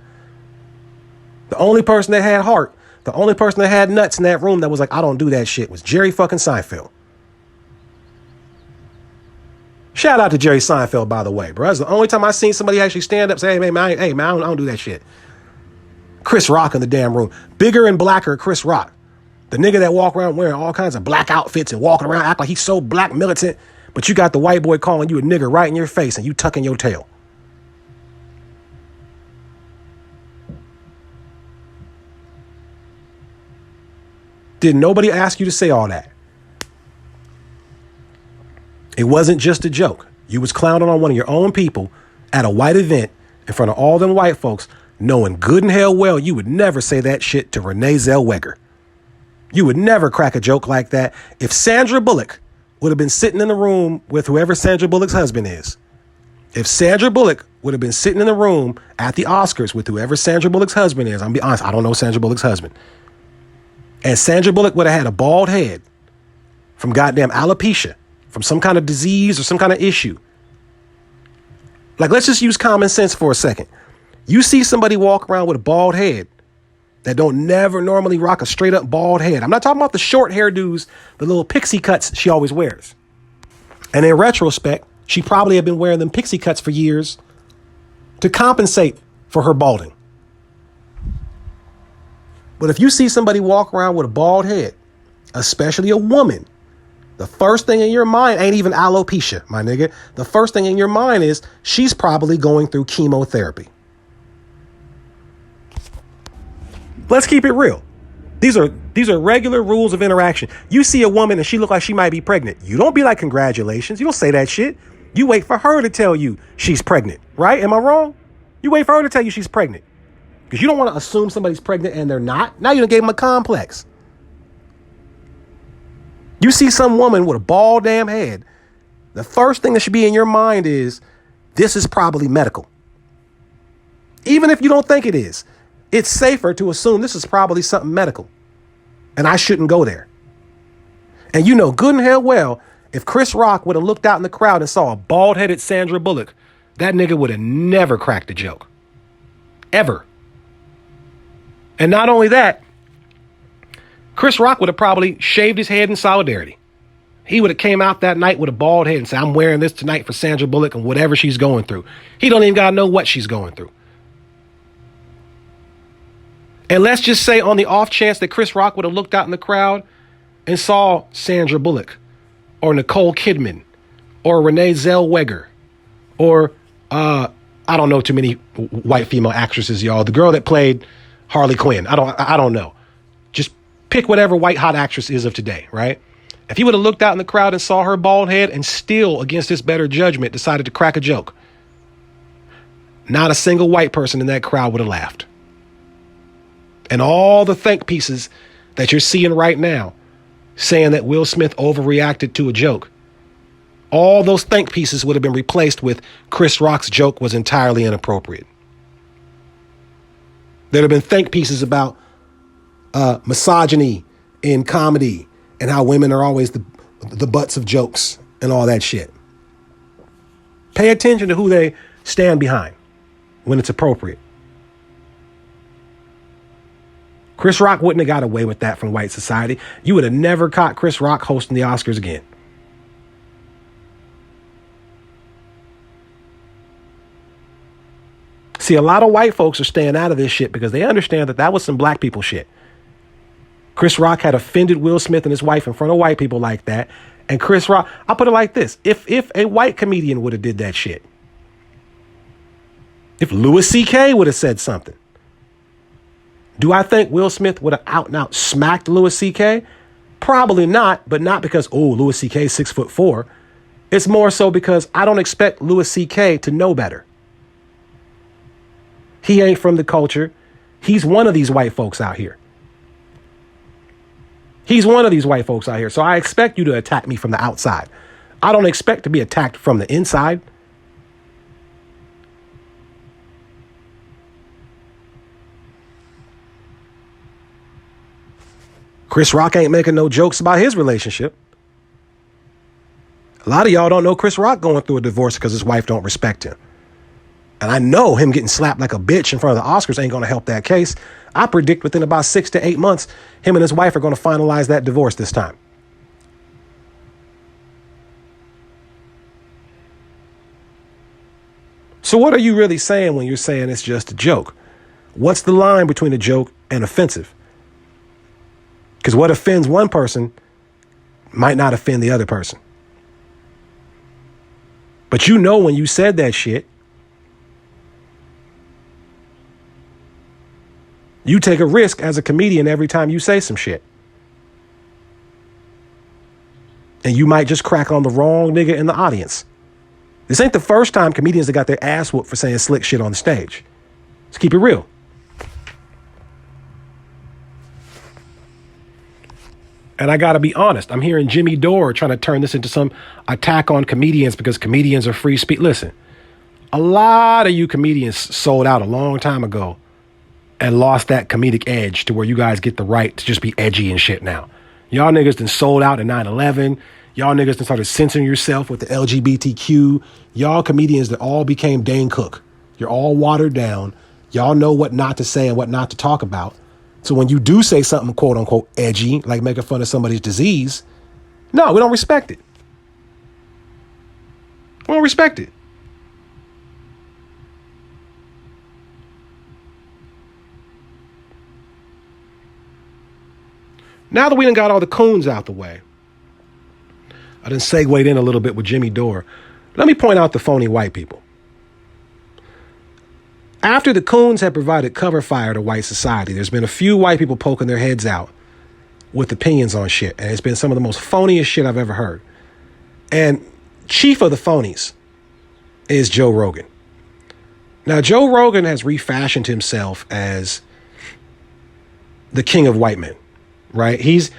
The only person that had heart, the only person that had nuts in that room that was like, I don't do that shit, was Jerry fucking Seinfeld. Shout out to Jerry Seinfeld, by the way, bro. That's the only time I seen somebody actually stand up and say, hey, man, I don't do that shit. Chris Rock in the damn room. Bigger and blacker Chris Rock. The nigga that walk around wearing all kinds of black outfits and walking around act like he's so black militant, but you got the white boy calling you a nigger right in your face and you tucking your tail. Did nobody ask you to say all that? It wasn't just a joke. You was clowning on one of your own people at a white event in front of all them white folks, knowing good and hell well you would never say that shit to Renee Zellweger. You would never crack a joke like that. If Sandra Bullock would have been sitting in the room with whoever Sandra Bullock's husband is, if Sandra Bullock would have been sitting in the room at the Oscars with whoever Sandra Bullock's husband is, I'm gonna be honest, I don't know Sandra Bullock's husband, and Sandra Bullock would have had a bald head from goddamn alopecia, from some kind of disease or some kind of issue. Like, let's just use common sense for a second. You see somebody walk around with a bald head that don't never normally rock a straight up bald head. I'm not talking about the short hairdos, the little pixie cuts she always wears. And in retrospect, she probably had been wearing them pixie cuts for years to compensate for her balding. But if you see somebody walk around with a bald head, especially a woman, the first thing in your mind ain't even alopecia, my nigga. The first thing in your mind is she's probably going through chemotherapy. Let's keep it real. These are regular rules of interaction. You see a woman and she look like she might be pregnant. You don't be like, congratulations. You don't say that shit. You wait for her to tell you she's pregnant, right? Am I wrong? You wait for her to tell you she's pregnant. Because you don't want to assume somebody's pregnant and they're not. Now you done gave them a complex. You see some woman with a bald damn head, the first thing that should be in your mind is, this is probably medical. Even if you don't think it is, it's safer to assume this is probably something medical. And I shouldn't go there. And you know good and hell well, if Chris Rock would have looked out in the crowd and saw a bald-headed Sandra Bullock, that nigga would have never cracked a joke. Ever. And not only that, Chris Rock would have probably shaved his head in solidarity. He would have came out that night with a bald head and said, I'm wearing this tonight for Sandra Bullock and whatever she's going through. He don't even gotta know what she's going through. And let's just say on the off chance that Chris Rock would have looked out in the crowd and saw Sandra Bullock or Nicole Kidman or Renee Zellweger or I don't know too many white female actresses, y'all. The girl that played Harley Quinn. I don't know. Just pick whatever white hot actress is of today, right? If he would have looked out in the crowd and saw her bald head and still, against his better judgment, decided to crack a joke, not a single white person in that crowd would have laughed. And all the think pieces that you're seeing right now saying that Will Smith overreacted to a joke, all those think pieces would have been replaced with Chris Rock's joke was entirely inappropriate. There'd have been think pieces about misogyny in comedy and how women are always the butts of jokes and all that shit. Pay attention to who they stand behind when it's appropriate. Chris Rock wouldn't have got away with that from white society. You would have never caught Chris Rock hosting the Oscars again. See, a lot of white folks are staying out of this shit because they understand that that was some black people shit. Chris Rock had offended Will Smith and his wife in front of white people like that. And Chris Rock, I'll put it like this. If a white comedian would have did that shit, if Louis C.K. would have said something, do I think Will Smith would have out and out smacked Louis C.K.? Probably not, but not because, oh, Louis C.K. 6'4". It's more so because I don't expect Louis C.K. to know better. He ain't from the culture. He's one of these white folks out here. He's one of these white folks out here. So I expect you to attack me from the outside. I don't expect to be attacked from the inside. Chris Rock ain't making no jokes about his relationship. A lot of y'all don't know Chris Rock going through a divorce because his wife don't respect him. And I know him getting slapped like a bitch in front of the Oscars ain't going to help that case. I predict within about 6 to 8 months, him and his wife are going to finalize that divorce this time. So what are you really saying when you're saying it's just a joke? What's the line between a joke and offensive? Because what offends one person might not offend the other person. But you know when you said that shit, you take a risk as a comedian every time you say some shit. And you might just crack on the wrong nigga in the audience. This ain't the first time comedians have got their ass whooped for saying slick shit on the stage. Let's keep it real. And I got to be honest, I'm hearing Jimmy Dore trying to turn this into some attack on comedians because comedians are free speech. Listen, a lot of you comedians sold out a long time ago and lost that comedic edge to where you guys get the right to just be edgy and shit now. Y'all niggas done sold out in 9/11. Y'all niggas done started censoring yourself with the LGBTQ. Y'all comedians that all became Dane Cook. You're all watered down. Y'all know what not to say and what not to talk about. So when you do say something quote unquote edgy, like making fun of somebody's disease, no, we don't respect it. We don't respect it. Now that we done got all the coons out the way, I done segued in a little bit with Jimmy Dore. Let me point out the phony white people. After the coons have provided cover fire to white society, there's been a few white people poking their heads out with opinions on shit. And it's been some of the most phoniest shit I've ever heard. And chief of the phonies is Joe Rogan. Now, Joe Rogan has refashioned himself as the king of white men, right? He's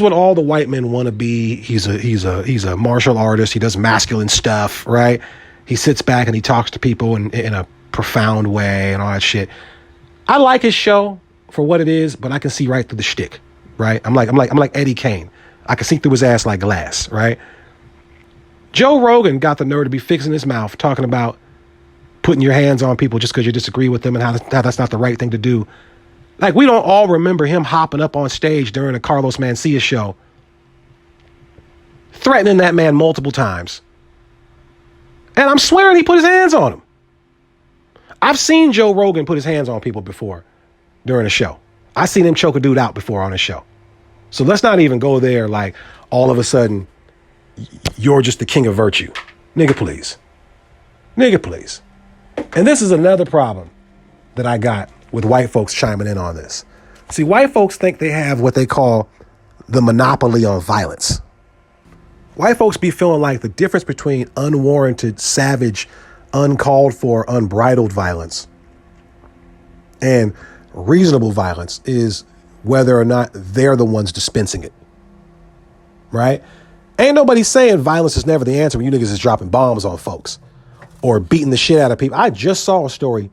what all the white men want to be. He's a martial artist. He does masculine stuff, right? He sits back and he talks to people in a profound way and all that shit. I like his show for what it is, but I can see right through the shtick, right? I'm like Eddie Kane. I can see through his ass like glass, right? Joe Rogan got the nerve to be fixing his mouth, talking about putting your hands on people just because you disagree with them and how that's not the right thing to do. Like, we don't all remember him hopping up on stage during a Carlos Mencia show, threatening that man multiple times. And I'm swearing he put his hands on him. I've seen Joe Rogan put his hands on people before during a show. I've seen him choke a dude out before on a show. So let's not even go there like all of a sudden you're just the king of virtue. Nigga, please. Nigga, please. And this is another problem that I got with white folks chiming in on this. See, white folks think they have what they call the monopoly on violence. White folks be feeling like the difference between unwarranted, savage, uncalled for, unbridled violence and reasonable violence is whether or not they're the ones dispensing it. Right? Ain't nobody saying violence is never the answer when you niggas is dropping bombs on folks or beating the shit out of people. I just saw a story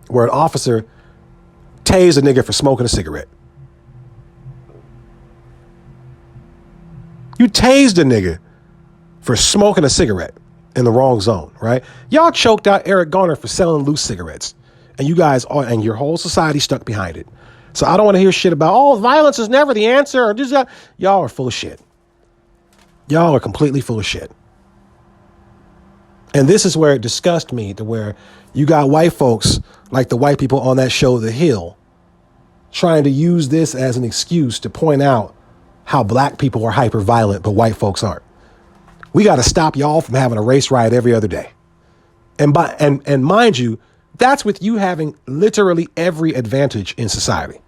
where an officer tased a nigga for smoking a cigarette. You tased a nigga for smoking a cigarette in the wrong zone, right? Y'all choked out Eric Garner for selling loose cigarettes. And you guys are, and your whole society stuck behind it. So I don't want to hear shit about, oh, violence is never the answer. Or just, y'all are full of shit. Y'all are completely full of shit. And this is where it disgusts me, to where you got white folks like the white people on that show, The Hill, trying to use this as an excuse to point out how black people are hyper violent, but white folks aren't. We got to stop y'all from having a race riot every other day. And mind you, that's with you having literally every advantage in society.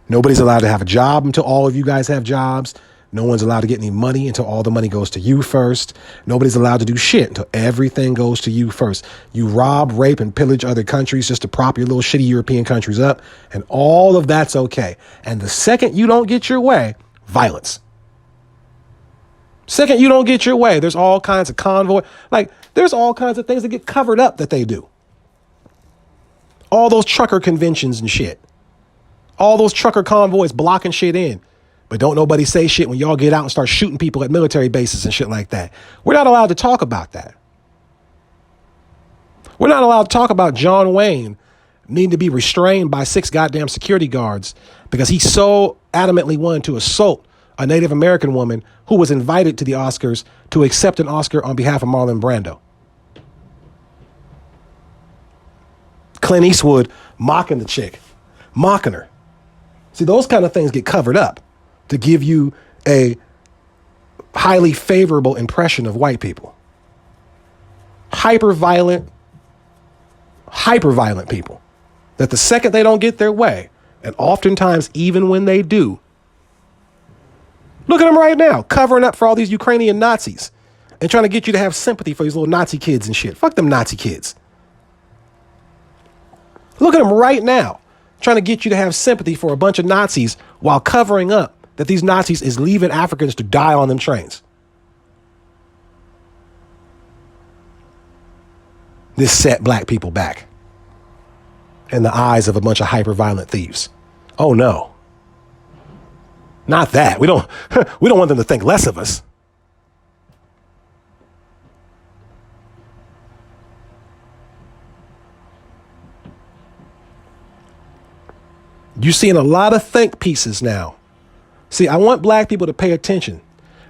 Nobody's allowed to have a job until all of you guys have jobs. No one's allowed to get any money until all the money goes to you first. Nobody's allowed to do shit until everything goes to you first. You rob, rape, and pillage other countries just to prop your little shitty European countries up. And all of that's okay. And the second you don't get your way, violence. Second you don't get your way, there's all kinds of convoy. Like, there's all kinds of things that get covered up that they do. All those trucker conventions and shit. All those trucker convoys blocking shit in. But don't nobody say shit when y'all get out and start shooting people at military bases and shit like that. We're not allowed to talk about that. We're not allowed to talk about John Wayne needing to be restrained by 6 goddamn security guards because he so adamantly wanted to assault a Native American woman who was invited to the Oscars to accept an Oscar on behalf of Marlon Brando. Clint Eastwood mocking the chick, mocking her. See, those kind of things get covered up to give you a highly favorable impression of white people. Hyper-violent people. That the second they don't get their way, and oftentimes even when they do, look at them right now, covering up for all these Ukrainian Nazis and trying to get you to have sympathy for these little Nazi kids and shit. Fuck them Nazi kids. Look at them right now, trying to get you to have sympathy for a bunch of Nazis while covering up that these Nazis is leaving Africans to die on them trains. This set black people back in the eyes of a bunch of hyper-violent thieves. Oh no. Not that. We don't want them to think less of us. You're seeing a lot of think pieces now. See, I want black people to pay attention.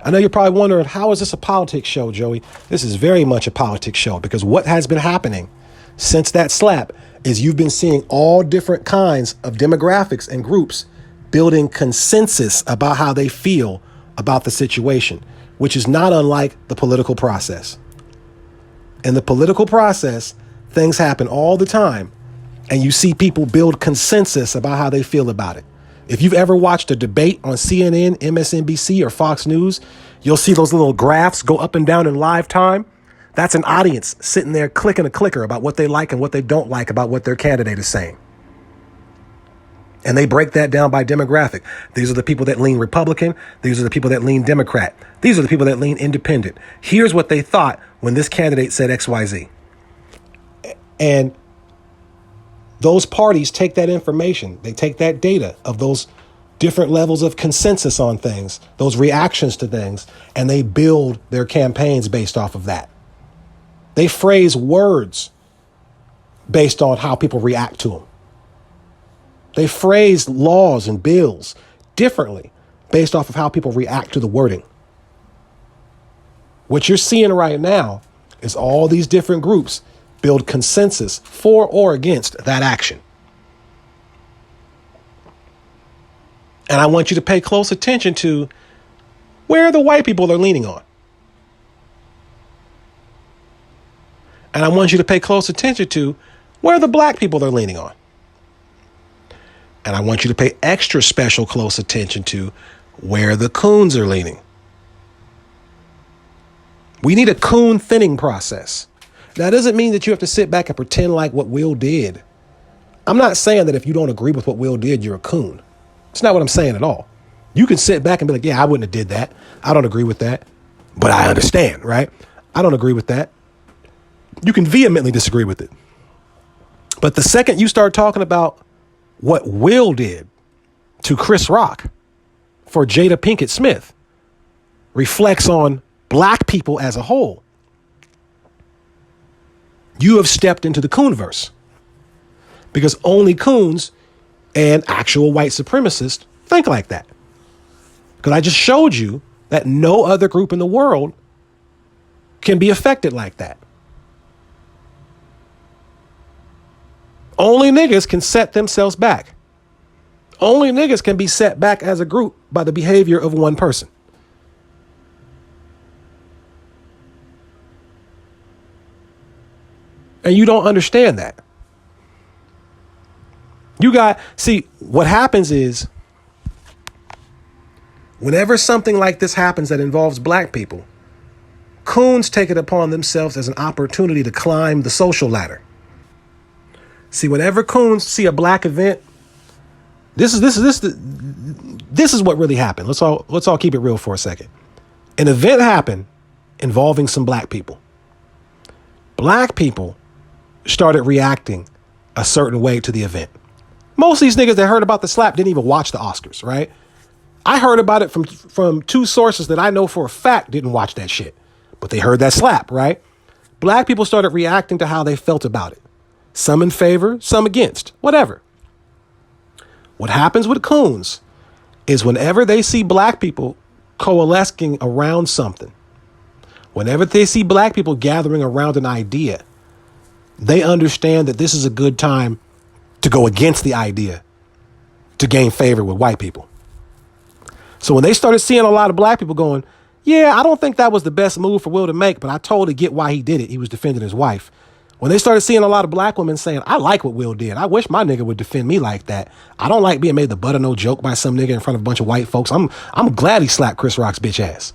I know you're probably wondering, how is this a politics show, Joey? This is very much a politics show because what has been happening since that slap is you've been seeing all different kinds of demographics and groups building consensus about how they feel about the situation, which is not unlike the political process. In the political process, things happen all the time, and you see people build consensus about how they feel about it. If you've ever watched a debate on CNN, MSNBC, or Fox News, you'll see those little graphs go up and down in live time. That's an audience sitting there clicking a clicker about what they like and what they don't like about what their candidate is saying. And they break that down by demographic. These are the people that lean Republican. These are the people that lean Democrat. These are the people that lean independent. Here's what they thought when this candidate said XYZ. And those parties take that information. They take that data of those different levels of consensus on things, those reactions to things, and they build their campaigns based off of that. They phrase words based on how people react to them. They phrase laws and bills differently based off of how people react to the wording. What you're seeing right now is all these different groups build consensus for or against that action. And I want you to pay close attention to where the white people are leaning on. And I want you to pay close attention to where the black people are leaning on. And I want you to pay extra special close attention to where the coons are leaning. We need a coon thinning process. That doesn't mean that you have to sit back and pretend like what Will did. I'm not saying that if you don't agree with what Will did, you're a coon. It's not what I'm saying at all. You can sit back and be like, yeah, I wouldn't have did that. I don't agree with that. But I understand, right? I don't agree with that. You can vehemently disagree with it. But the second you start talking about what Will did to Chris Rock for Jada Pinkett Smith reflects on black people as a whole, you have stepped into the coonverse. Because only coons and actual white supremacists think like that. Because I just showed you that no other group in the world can be affected like that. Only niggas can set themselves back. Only niggas can be set back as a group by the behavior of one person. And you don't understand that. See, what happens is Whenever something like this happens that involves black people, coons take it upon themselves as an opportunity to climb the social ladder. See, whenever coons see a black event, this is what really happened. Let's all keep it real for a second. An event happened involving some black people. Black people started reacting a certain way to the event. Most of these niggas that heard about the slap didn't even watch the Oscars, right? I heard about it from two sources that I know for a fact didn't watch that shit, but they heard that slap, right? Black people started reacting to how they felt about it. Some in favor, some against, whatever. What happens with coons is whenever they see black people coalescing around something, whenever they see black people gathering around an idea, they understand that this is a good time to go against the idea to gain favor with white people. So when they started seeing a lot of black people going, yeah, I don't think that was the best move for Will to make, but I totally get why he did it. He was defending his wife. When they started seeing a lot of black women saying, I like what Will did. I wish my nigga would defend me like that. I don't like being made the butt of no joke by some nigga in front of a bunch of white folks. I'm glad he slapped Chris Rock's bitch ass.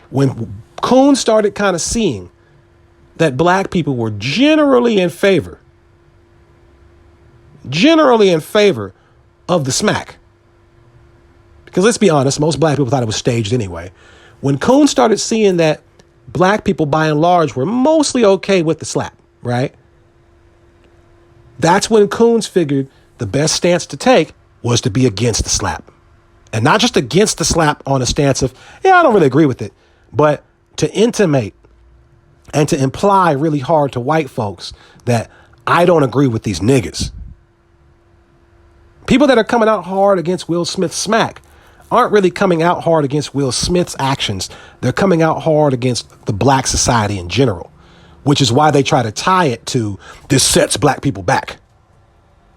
When coons started kind of seeing that black people were generally in favor of the smack. Because let's be honest, most black people thought it was staged anyway. When coons started seeing that black people by and large were mostly okay with the slap, right? That's when coons figured the best stance to take was to be against the slap. And not just against the slap on a stance of, yeah, I don't really agree with it, but to intimate and to imply really hard to white folks that I don't agree with these niggas. People that are coming out hard against Will Smith's smack aren't really coming out hard against Will Smith's actions. They're coming out hard against the black society in general, which is why they try to tie it to this sets black people back.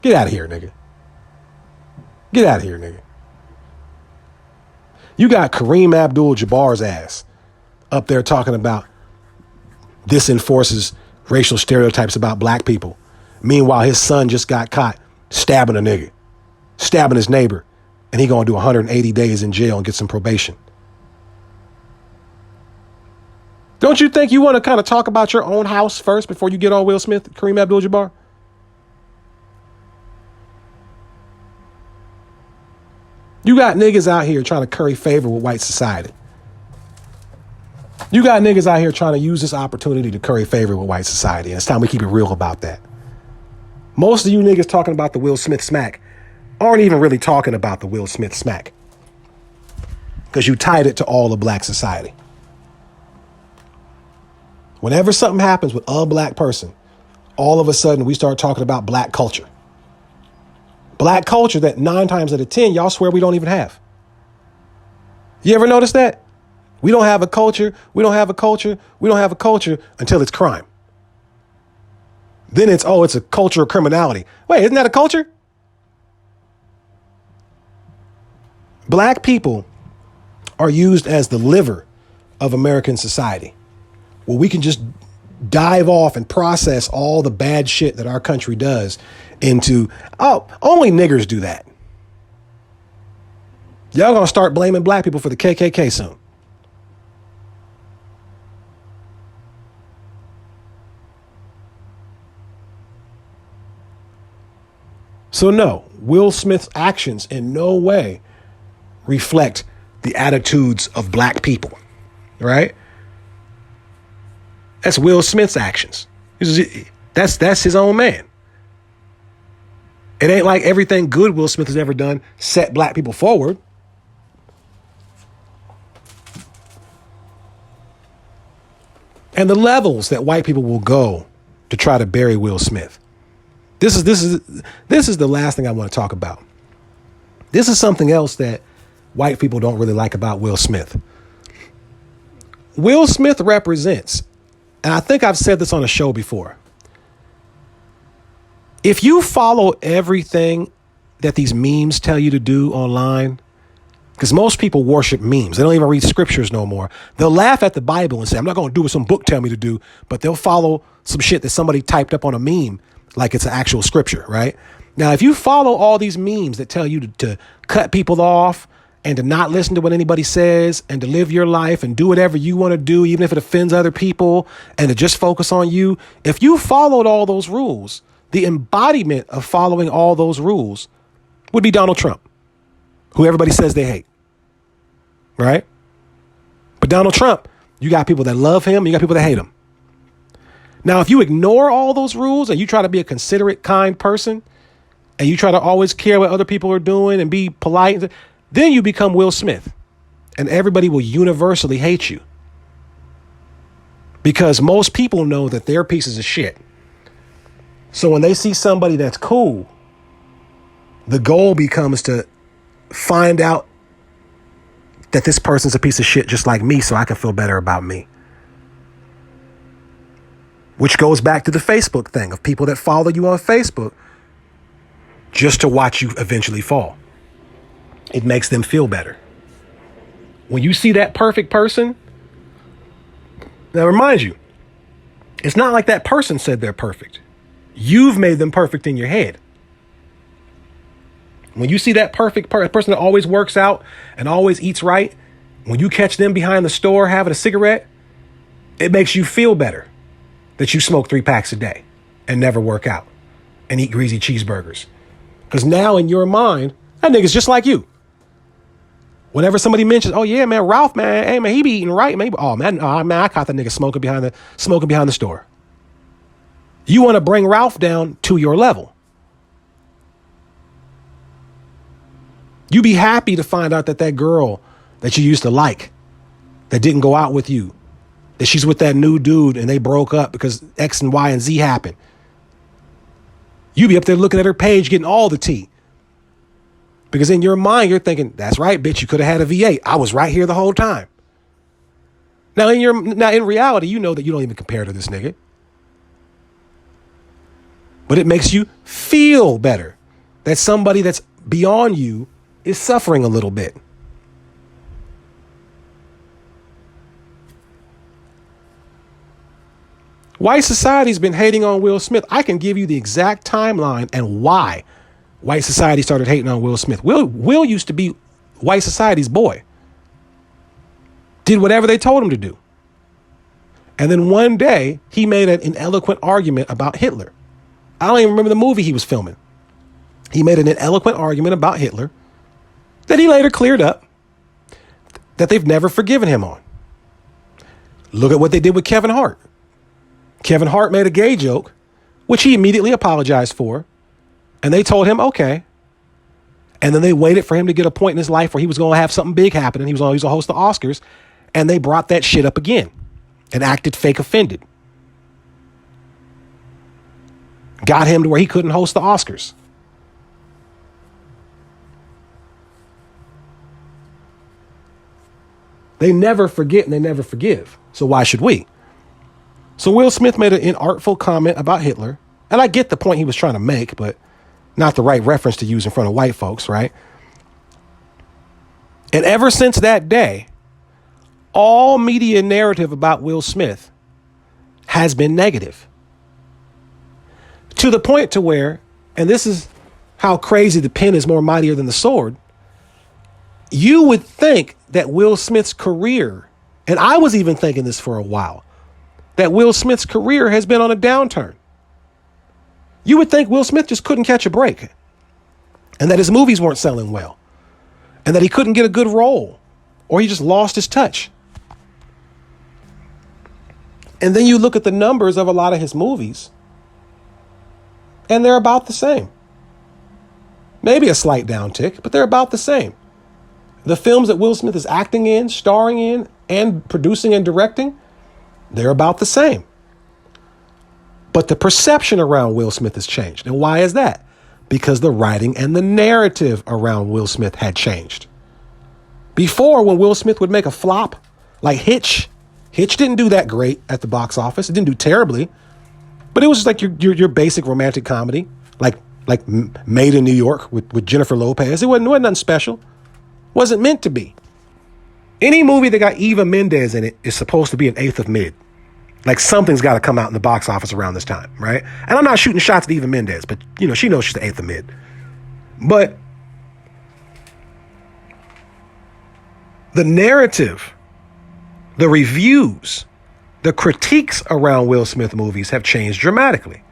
Get out of here, nigga. Get out of here, nigga. You got Kareem Abdul-Jabbar's ass up there talking about this enforces racial stereotypes about black people. Meanwhile, his son just got caught stabbing a nigga, stabbing his neighbor, and he gonna do 180 days in jail and get some probation. Don't you think you want to kind of talk about your own house first before you get on Will Smith, Kareem Abdul-Jabbar? You got niggas out here trying to curry favor with white society. You got niggas out here trying to use this opportunity to curry favor with white society. And it's time we keep it real about that. Most of you niggas talking about the Will Smith smack aren't even really talking about the Will Smith smack, because you tied it to all of black society. Whenever something happens with a black person, all of a sudden we start talking about black culture. Black culture that 9 times out of 10, y'all swear we don't even have. You ever notice that? We don't have a culture. We don't have a culture. We don't have a culture until it's crime. Then it's a culture of criminality. Wait, isn't that a culture? Black people are used as the liver of American society, where we can just dive off and process all the bad shit that our country does into, only niggers do that. Y'all gonna start blaming black people for the KKK soon. So no, Will Smith's actions in no way reflect the attitudes of black people, right? That's Will Smith's actions. That's his own man. It ain't like everything good Will Smith has ever done set black people forward. And the levels that white people will go to try to bury Will Smith. This is the last thing I want to talk about. This is something else that white people don't really like about Will Smith. Will Smith represents, and I think I've said this on a show before, if you follow everything that these memes tell you to do online, because most people worship memes. They don't even read scriptures no more. They'll laugh at the Bible and say, I'm not going to do what some book tell me to do, but they'll follow some shit that somebody typed up on a meme like it's an actual scripture, right? Now, if you follow all these memes that tell you to cut people off and to not listen to what anybody says and to live your life and do whatever you want to do, even if it offends other people, and to just focus on you. If you followed all those rules, the embodiment of following all those rules would be Donald Trump, who everybody says they hate, right? But Donald Trump, you got people that love him, you got people that hate him. Now, if you ignore all those rules and you try to be a considerate, kind person, and you try to always care what other people are doing and be polite, then you become Will Smith, and everybody will universally hate you. Because most people know that they're pieces of shit. So when they see somebody that's cool, the goal becomes to find out that this person's a piece of shit just like me so I can feel better about me. Which goes back to the Facebook thing of people that follow you on Facebook just to watch you eventually fall. It makes them feel better. When you see that perfect person, now remind you, it's not like that person said they're perfect. You've made them perfect in your head. When you see that perfect person that always works out and always eats right, when you catch them behind the store having a cigarette, it makes you feel better that you smoke 3 packs a day and never work out and eat greasy cheeseburgers. Because now in your mind, that nigga's just like you. Whenever somebody mentions, oh yeah, man, Ralph, man, hey man, he be eating right, man. Oh man, I caught that nigga smoking behind the store. You want to bring Ralph down to your level. You be happy to find out that that girl that you used to like, that didn't go out with you, that she's with that new dude and they broke up because X and Y and Z happened. You be up there looking at her page, getting all the tea. Because in your mind, you're thinking, that's right, bitch, you could have had a V8. I was right here the whole time. Now in reality, you know that you don't even compare to this nigga. But it makes you feel better that somebody that's beyond you is suffering a little bit. White society's been hating on Will Smith. I can give you the exact timeline and why white society started hating on Will Smith. Will used to be white society's boy. Did whatever they told him to do. And then one day, he made an eloquent argument about Hitler. I don't even remember the movie he was filming. He made an eloquent argument about Hitler that he later cleared up, that they've never forgiven him on. Look at what they did with Kevin Hart. Kevin Hart made a gay joke, which he immediately apologized for. And they told him, okay. And then they waited for him to get a point in his life where he was going to have something big happen. And he was going to host the Oscars. And they brought that shit up again and acted fake offended. Got him to where he couldn't host the Oscars. They never forget and they never forgive. So why should we? So Will Smith made an inartful comment about Hitler. And I get the point he was trying to make, but not the right reference to use in front of white folks, right? And ever since that day, all media narrative about Will Smith has been negative. To the point to where, and this is how crazy the pen is more mightier than the sword, you would think that Will Smith's career, and I was even thinking this for a while, that Will Smith's career has been on a downturn. You would think Will Smith just couldn't catch a break, and that his movies weren't selling well, and that he couldn't get a good role, or he just lost his touch. And then you look at the numbers of a lot of his movies, and they're about the same. Maybe a slight downtick, but they're about the same. The films that Will Smith is acting in, starring in, and producing and directing, they're about the same. But the perception around Will Smith has changed. And why is that? Because the writing and the narrative around Will Smith had changed. Before, when Will Smith would make a flop, like Hitch didn't do that great at the box office. It didn't do terribly. But it was just like your basic romantic comedy, like Made in New York with Jennifer Lopez. It wasn't nothing special. Wasn't meant to be. Any movie that got Eva Mendes in it is supposed to be an eighth of mid. Like something's got to come out in the box office around this time, right? And I'm not shooting shots at Eva Mendes, but she knows she's the eighth of mid. But The narrative, the reviews, the critiques around Will Smith movies have changed dramatically.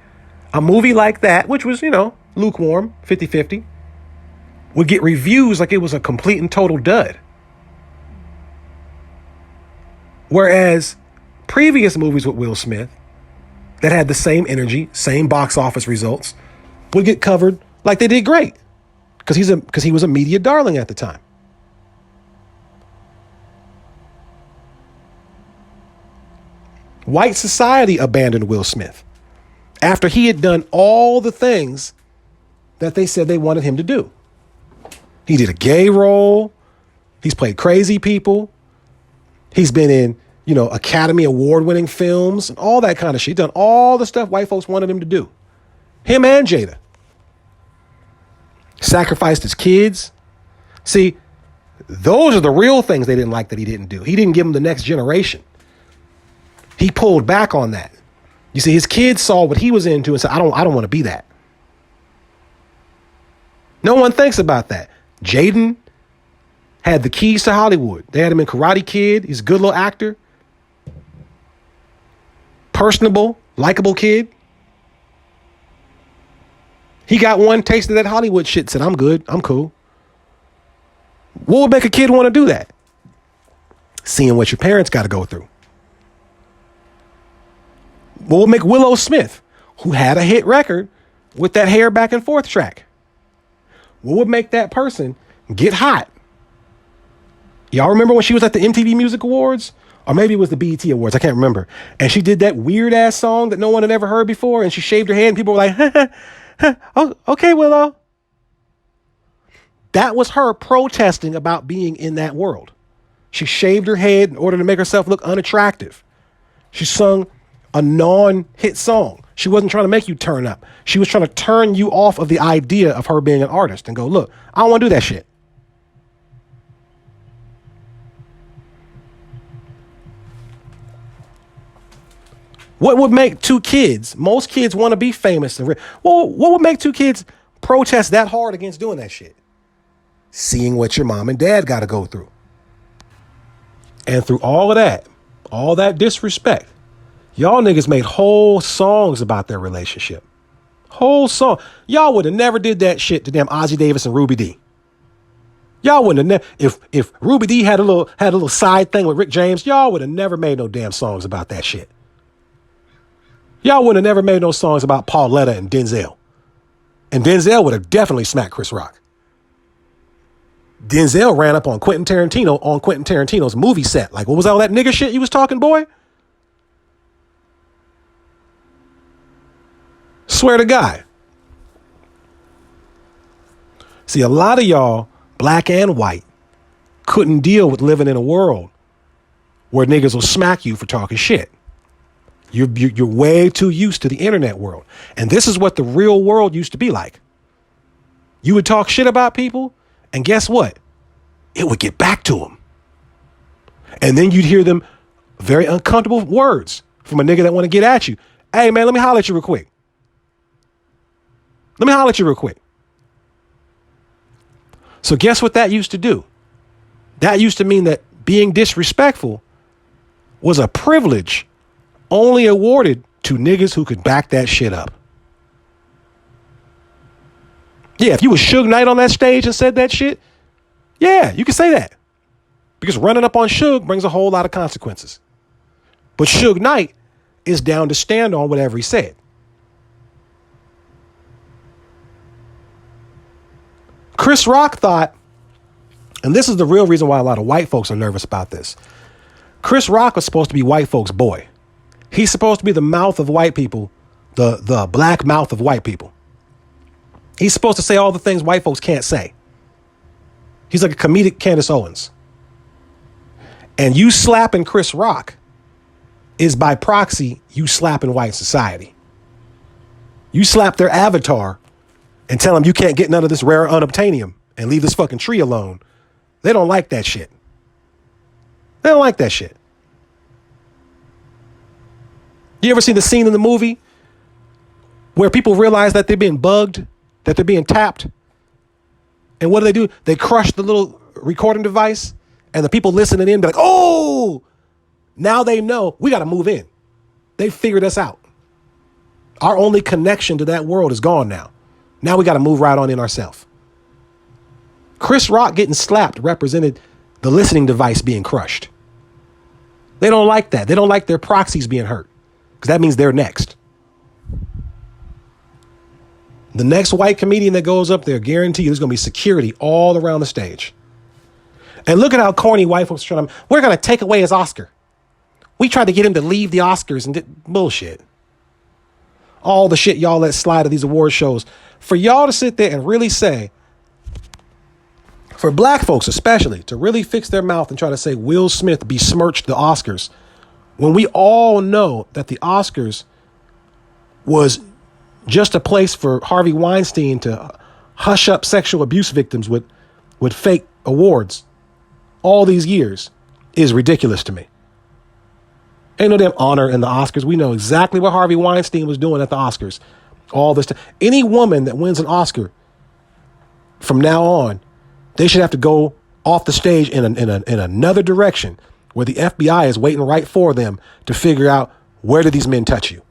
A movie like that, which was, lukewarm, 50-50, would get reviews like it was a complete and total dud. Whereas previous movies with Will Smith that had the same energy, same box office results, would get covered like they did great because he was a media darling at the time. White society abandoned Will Smith after he had done all the things that they said they wanted him to do. He did a gay role. He's played crazy people. He's been in, Academy Award-winning films and all that kind of shit. He's done all the stuff white folks wanted him to do. Him and Jada. Sacrificed his kids. See, those are the real things they didn't like that he didn't do. He didn't give them the next generation. He pulled back on that. You see, his kids saw what he was into and said, I don't want to be that. No one thinks about that. Jaden had the keys to Hollywood. They had him in Karate Kid. He's a good little actor. Personable, likable kid. He got one taste of that Hollywood shit and said, I'm good. I'm cool. What would make a kid want to do that? Seeing what your parents got to go through. What would make Willow Smith, who had a hit record with that hair back and forth track? What would make that person get hot? Y'all remember when she was at the MTV Music Awards? Or maybe it was the BET Awards. I can't remember. And she did that weird ass song that no one had ever heard before. And she shaved her head and people were like, oh, okay, Willow. That was her protesting about being in that world. She shaved her head in order to make herself look unattractive. She sung a non-hit song. She wasn't trying to make you turn up. She was trying to turn you off of the idea of her being an artist and go, look, I don't want to do that shit. What would make two kids, most kids want to be famous. Well, what would make two kids protest that hard against doing that shit? Seeing what your mom and dad got to go through. And through all of that, all that disrespect, y'all niggas made whole songs about their relationship. Whole song. Y'all would have never did that shit to damn Ozzie Davis and Ruby Dee. Y'all wouldn't have if Ruby Dee had a little side thing with Rick James, y'all would have never made no damn songs about that shit. Y'all would have never made no songs about Pauletta and Denzel. And Denzel would have definitely smacked Chris Rock. Denzel ran up on Quentin Tarantino's movie set. Like, what was all that nigga shit you was talking, boy? Swear to God. See, a lot of y'all, black and white, couldn't deal with living in a world where niggas will smack you for talking shit. You're way too used to the internet world. And this is what the real world used to be like. You would talk shit about people, and guess what? It would get back to them. And then you'd hear them very uncomfortable words from a nigga that want to get at you. Hey, man, let me holler at you real quick. So guess what that used to do? That used to mean that being disrespectful was a privilege only awarded to niggas who could back that shit up. Yeah, if you was Suge Knight on that stage and said that shit, yeah, you can say that. Because running up on Suge brings a whole lot of consequences. But Suge Knight is down to stand on whatever he said. Chris Rock thought, and this is the real reason why a lot of white folks are nervous about this. Chris Rock was supposed to be white folks' boy. He's supposed to be the mouth of white people, the black mouth of white people. He's supposed to say all the things white folks can't say. He's like a comedic Candace Owens. And you slapping Chris Rock is by proxy, you slapping white society. You slap their avatar and tell them you can't get none of this rare unobtainium and leave this fucking tree alone. They don't like that shit. They don't like that shit. You ever see the scene in the movie where people realize that they're being bugged, that they're being tapped? And what do? They crush the little recording device And the people listening in be like, oh, now they know we got to move in. They figured us out. Our only connection to that world is gone now. Now we got to move right on in ourselves. Chris Rock getting slapped represented the listening device being crushed. They don't like that. They don't like their proxies being hurt because that means they're next. The next white comedian that goes up there, guarantee you there's going to be security all around the stage. And look at how corny white folks are trying to, we're going to take away his Oscar. We tried to get him to leave the Oscars and did bullshit. All the shit y'all let slide at these award shows. For y'all to sit there and really say, for black folks especially, to really fix their mouth and try to say Will Smith besmirched the Oscars, when we all know that the Oscars was just a place for Harvey Weinstein to hush up sexual abuse victims with fake awards all these years, is ridiculous to me. Ain't no damn honor in the Oscars. We know exactly what Harvey Weinstein was doing at the Oscars all this time. Any woman that wins an Oscar from now on, they should have to go off the stage in another direction where the FBI is waiting right for them to figure out, where did these men touch you?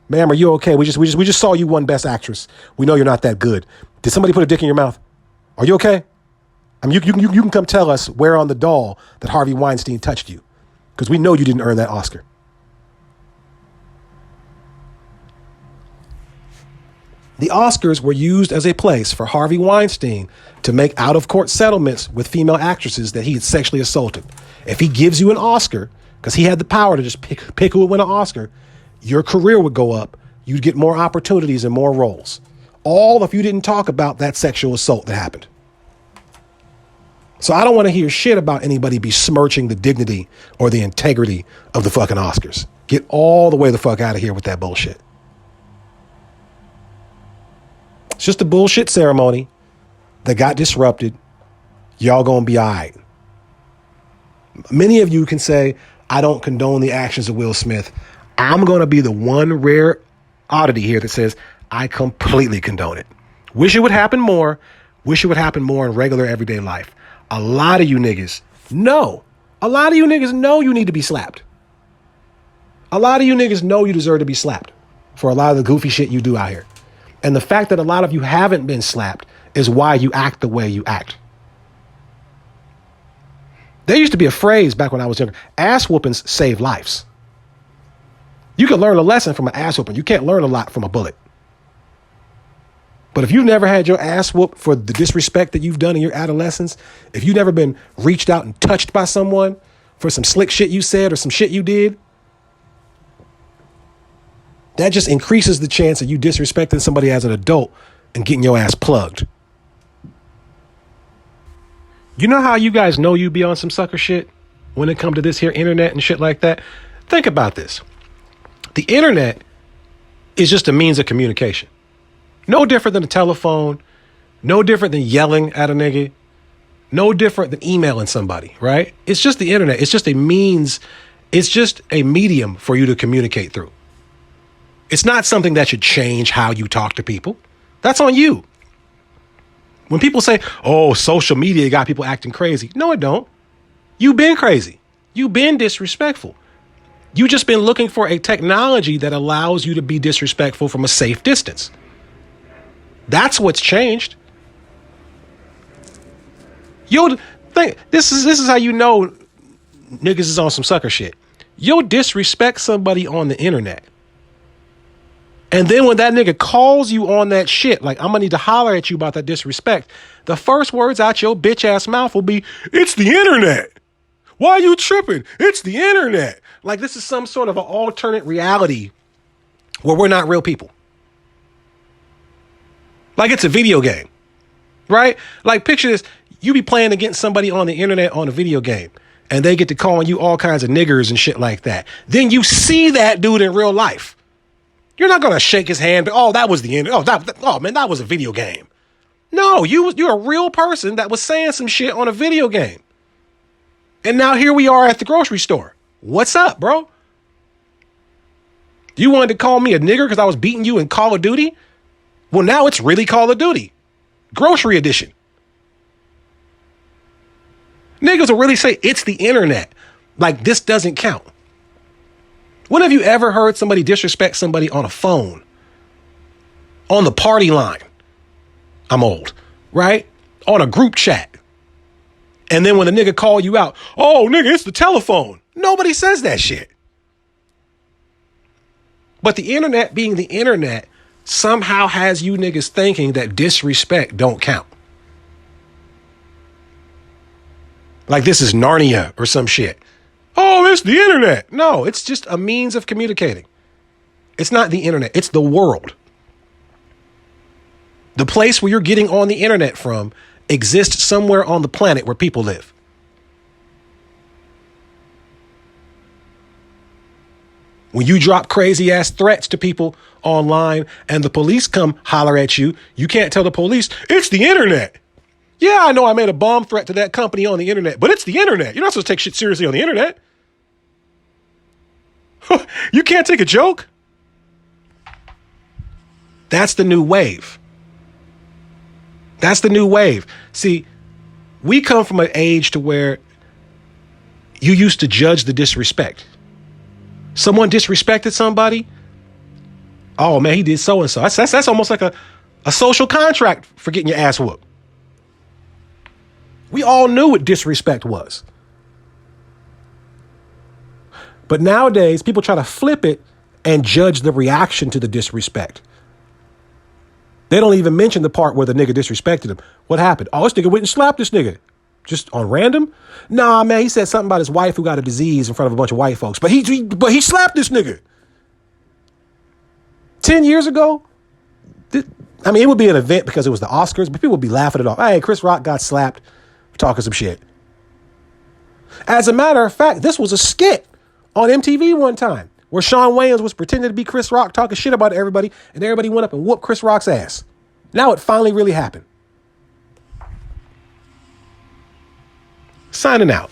Ma'am, are you okay? We just saw you won Best Actress. We know you're not that good. Did somebody put a dick in your mouth? Are you okay? I mean, you can come tell us where on the doll that Harvey Weinstein touched you, because we know you didn't earn that Oscar. The Oscars were used as a place for Harvey Weinstein to make out-of-court settlements with female actresses that he had sexually assaulted. If he gives you an Oscar, because he had the power to just pick who would win an Oscar, your career would go up. You'd get more opportunities and more roles. All if you didn't talk about that sexual assault that happened. So I don't want to hear shit about anybody besmirching the dignity or the integrity of the fucking Oscars. Get all the way the fuck out of here with that bullshit. It's just a bullshit ceremony that got disrupted. Y'all gonna be all right. Many of you can say, I don't condone the actions of Will Smith. I'm gonna be the one rare oddity here that says, I completely condone it. Wish it would happen more. Wish it would happen more in regular everyday life. A lot of you niggas know. A lot of you niggas know you need to be slapped. A lot of you niggas know you deserve to be slapped for a lot of the goofy shit you do out here. And the fact that a lot of you haven't been slapped is why you act the way you act. There used to be a phrase back when I was younger, ass whoopings save lives. You can learn a lesson from an ass whooping. You can't learn a lot from a bullet. But if you've never had your ass whooped for the disrespect that you've done in your adolescence, if you've never been reached out and touched by someone for some slick shit you said or some shit you did, that just increases the chance of you disrespecting somebody as an adult and getting your ass plugged. You know how you guys know you be on some sucker shit when it comes to this here internet and shit like that? Think about this. The internet is just a means of communication. No different than a telephone, no different than yelling at a nigga, no different than emailing somebody, right? It's just the internet. It's just a means. It's just a medium for you to communicate through. It's not something that should change how you talk to people. That's on you. When people say, oh, social media got people acting crazy. No, it don't. You've been crazy. You've been disrespectful. You just been looking for a technology that allows you to be disrespectful from a safe distance. That's what's changed. You'll think this is how you know niggas is on some sucker shit. You'll disrespect somebody on the internet. And then when that nigga calls you on that shit, like, I'm gonna need to holler at you about that disrespect, the first words out your bitch ass mouth will be, it's the internet. Why are you tripping? It's the internet. Like, this is some sort of an alternate reality where we're not real people. Like, it's a video game, right? Like, picture this. You be playing against somebody on the internet on a video game, and they get to calling you all kinds of niggers and shit like that. Then you see that dude in real life. You're not going to shake his hand. Oh, that was the end. Oh, man, that was a video game. No, you're a real person that was saying some shit on a video game. And now here we are at the grocery store. What's up, bro? You wanted to call me a nigger because I was beating you in Call of Duty? Well, now it's really Call of Duty. Grocery edition. Niggas will really say it's the internet. Like, this doesn't count. When have you ever heard somebody disrespect somebody on a phone? On the party line? I'm old, right? On a group chat. And then when a nigga call you out, oh, nigga, it's the telephone. Nobody says that shit. But the internet being the internet somehow has you niggas thinking that disrespect don't count. Like this is Narnia or some shit. Oh, it's the internet. No, it's just a means of communicating. It's not the internet. It's the world. The place where you're getting on the internet from exists somewhere on the planet where people live. When you drop crazy ass threats to people online and the police come holler at you, you can't tell the police, it's the internet. Yeah, I know I made a bomb threat to that company on the internet, but it's the internet. You're not supposed to take shit seriously on the internet. You can't take a joke. That's the new wave. That's the new wave. See, we come from an age to where you used to judge the disrespect. Someone disrespected somebody. Oh man, he did so and so. That's almost like a social contract for getting your ass whooped. We all knew what disrespect was. But nowadays, people try to flip it and judge the reaction to the disrespect. They don't even mention the part where the nigga disrespected him. What happened? Oh, this nigga went and slapped this nigga. Just on random? Nah, man, he said something about his wife who got a disease in front of a bunch of white folks. But he slapped this nigga. 10 years ago, I mean, it would be an event because it was the Oscars, but people would be laughing it off. Hey, Chris Rock got slapped for talking some shit. As a matter of fact, this was a skit on MTV one time where Shawn Wayans was pretending to be Chris Rock talking shit about everybody, and everybody went up and whooped Chris Rock's ass. Now it finally really happened. Signing out.